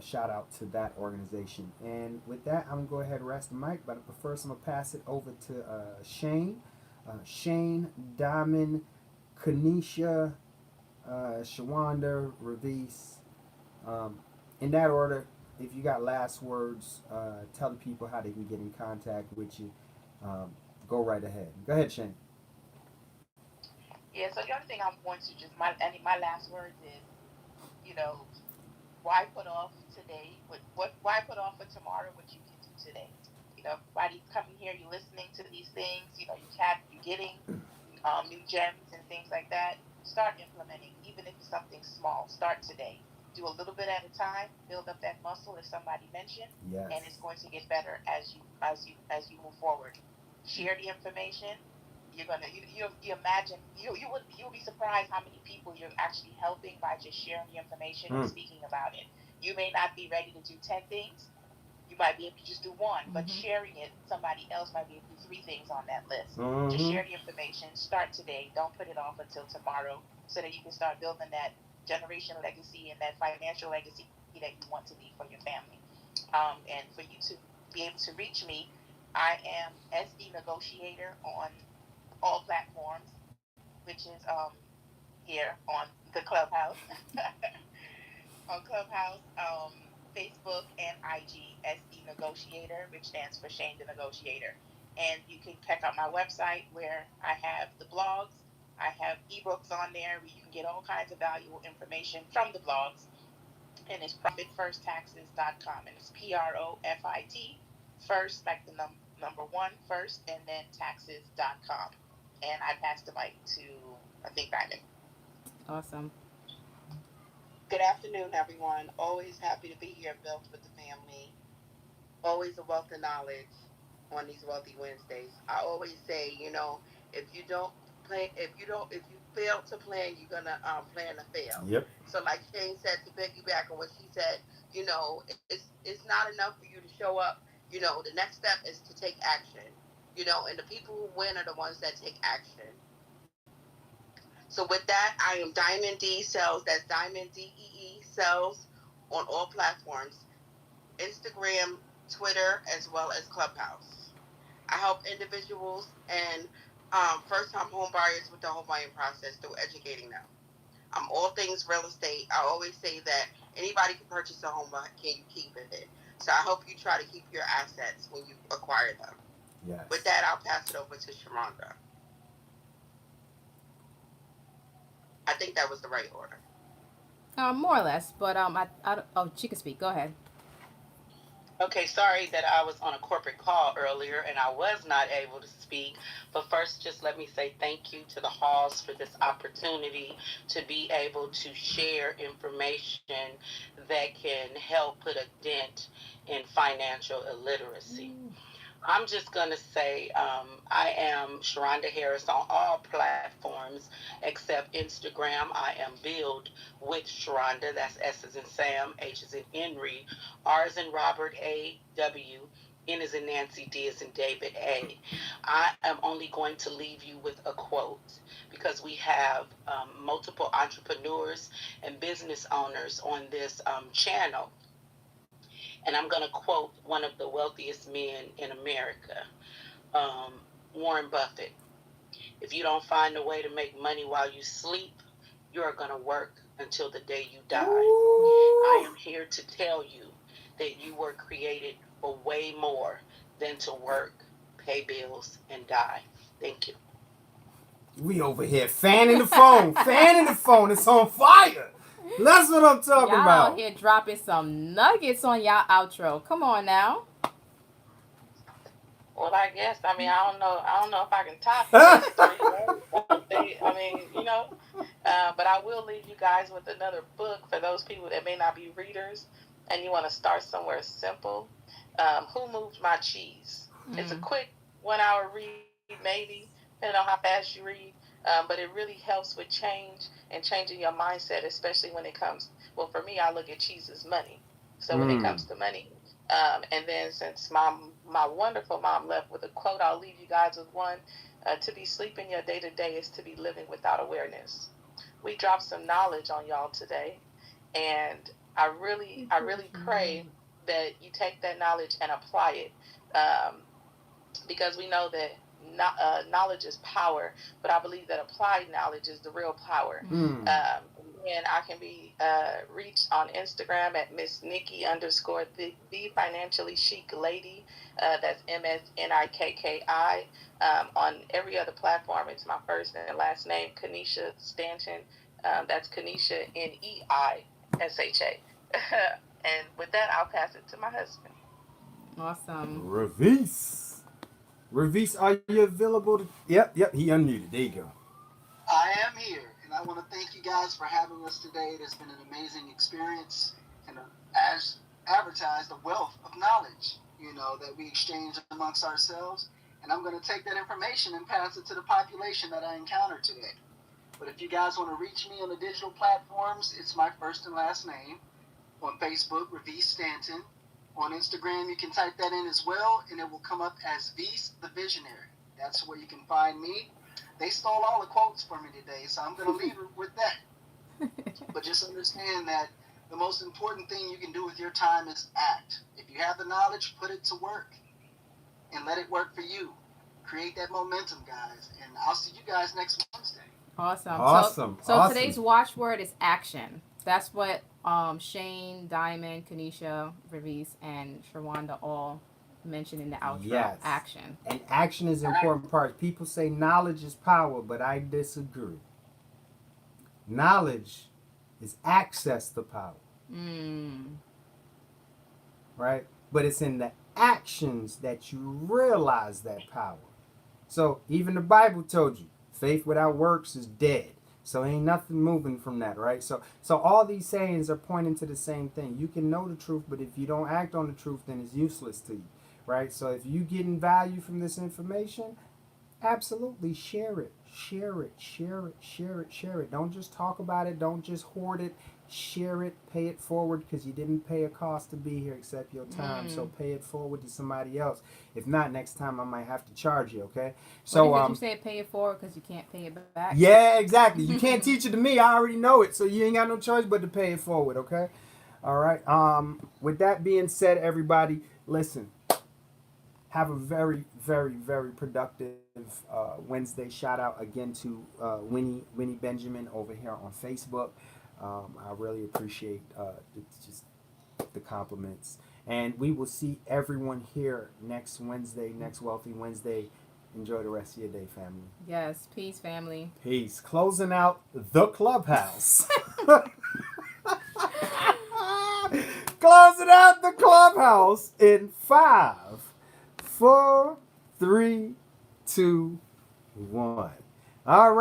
Shout out to that organization. And with that, I'm going to go ahead and rest the mic. But first, I'm going to pass it over to Shane. Shane, Diamond, Kanisha, Shawanda, Ravis, in that order. If you got last words, tell the people how they can get in contact with you. Go right ahead. Go ahead, Shane. Yeah, so the other thing I'm going to just my last words is, you know, why put off today? Why put off for tomorrow what you can do today? You know, everybody coming here, you're listening to these things. You know, you're getting new gems and things like that. Start implementing, even if it's something small. Start today. Do a little bit at a time. Build up that muscle, as somebody mentioned, Yes. and it's going to get better as you move forward. Share the information. You're gonna you imagine you'll be surprised how many people you're actually helping by just sharing the information and speaking about it. You may not be ready to do 10 things. You might be able to just do one, but sharing it, somebody else might be able to do 3 things on that list. Just share the information. Start today. Don't put it off until tomorrow, so that you can start building that generational legacy and that financial legacy that you want to leave for your family. And for you to be able to reach me, I am SD Negotiator on all platforms, which is here on the Clubhouse, on Clubhouse, Facebook, and IG, SD Negotiator, which stands for Shane the Negotiator. And you can check out my website where I have the blogs. I have ebooks on there where you can get all kinds of valuable information from the blogs. And it's profitfirsttaxes.com. And it's PROFIT, first, like the number one, first, and then taxes.com. And I pass the mic to, I think, Diamond. Awesome. Good afternoon, everyone. Always happy to be here, built with the family. Always a wealth of knowledge on these Wealthy Wednesdays. I always say, you know, if you fail to plan, you're gonna plan to fail. Yep. So, like Shane said, to piggyback on what she said, you know, it's not enough for you to show up. You know, the next step is to take action. You know, and the people who win are the ones that take action. So with that, I am Diamond D Sales. That's Diamond DEE Sales on all platforms, Instagram, Twitter, as well as Clubhouse. I help individuals and first-time home buyers with the home buying process through educating them. I'm all things real estate. I always say that anybody can purchase a home, but can you keep it? So I hope you try to keep your assets when you acquire them. Yes. With that, I'll pass it over to Sharonda. I think that was the right order. More or less, but she can speak. Go ahead. Okay, sorry that I was on a corporate call earlier and I was not able to speak. But first, just let me say thank you to the Halls for this opportunity to be able to share information that can help put a dent in financial illiteracy. I'm just going to say I am Sharonda Harris on all platforms except Instagram. I am Build with Sharonda. That's S as in Sam, H as in Henry, R as in Robert, A, W, N as in Nancy, D as in David, A. I am only going to leave you with a quote because we have multiple entrepreneurs and business owners on this channel. And I'm going to quote one of the wealthiest men in America, Warren Buffett. If you don't find a way to make money while you sleep, you're going to work until the day you die. I am here to tell you that you were created for way more than to work, pay bills, and die. Thank you. We over here fanning the phone. Fanning the phone. It's on fire. That's what I'm talking y'all about. Y'all here dropping some nuggets on y'all outro. Come on now. Well, I guess. I mean, I don't know if I can top this. I mean, you know. But I will leave you guys with another book for those people that may not be readers and you want to start somewhere simple. Who Moved My Cheese? It's a quick 1 hour read, maybe, depending on how fast you read. But it really helps with change and changing your mindset, especially when it comes, well, for me, I look at cheese as money. So when it comes to money. And then since my wonderful mom left with a quote, I'll leave you guys with one. To be sleeping your day-to-day is to be living without awareness. We dropped some knowledge on y'all today. And I really pray that you take that knowledge and apply it. Because we know that knowledge is power, but I believe that applied knowledge is the real power. again, I can be reached on Instagram at Miss Nikki _ the Financially Chic Lady. That's MSNIKKI. On every other platform, it's my first and last name, Kanisha Stanton. That's Kanisha Neisha. And with that, I'll pass it to my husband. Awesome. Ravis, are you available to? Yep, he unmuted. There you go. I am here, and I want to thank you guys for having us today. It has been an amazing experience, and as advertised, a wealth of knowledge, that we exchange amongst ourselves. And I'm going to take that information and pass it to the population that I encountered today. But if you guys want to reach me on the digital platforms, it's my first and last name. On Facebook, Ravis Stanton. On Instagram, you can type that in as well, and it will come up as Vis the Visionary. That's where you can find me. They stole all the quotes for me today, so I'm going to leave it with that. But just understand that the most important thing you can do with your time is act. If you have the knowledge, put it to work and let it work for you. Create that momentum, guys. And I'll see you guys next Wednesday. Awesome. So today's watchword is action. That's what Shane, Diamond, Kanisha, Ravis, and Sharwanda all mentioned in the outro. Yes. Action. And action is an important part. People say knowledge is power, but I disagree. Knowledge is access to power. Right? But it's in the actions that you realize that power. So even the Bible told you, faith without works is dead. So ain't nothing moving from that, right? So all these sayings are pointing to the same thing. You can know the truth, but if you don't act on the truth, then it's useless to you, right? So if you getting value from this information, absolutely share it. Share it. Don't just talk about it. Don't just hoard it. Share it. Pay it forward, because you didn't pay a cost to be here except your time. So pay it forward to somebody else. If not, next time I might have to charge you, okay? So what did you say pay it forward because you can't pay it back? Yeah, exactly. You can't teach it to me. I already know it. So you ain't got no choice but to pay it forward, okay? All right. With that being said, everybody, listen. Have a very, very, very productive Wednesday. Shout out again to Winnie Benjamin over here on Facebook. I really appreciate just the compliments. And we will see everyone here next Wednesday, next Wealthy Wednesday. Enjoy the rest of your day, family. Yes. Peace, family. Peace. Closing out the clubhouse. Closing out the clubhouse in 5, 4, 3, 2, 1. All right.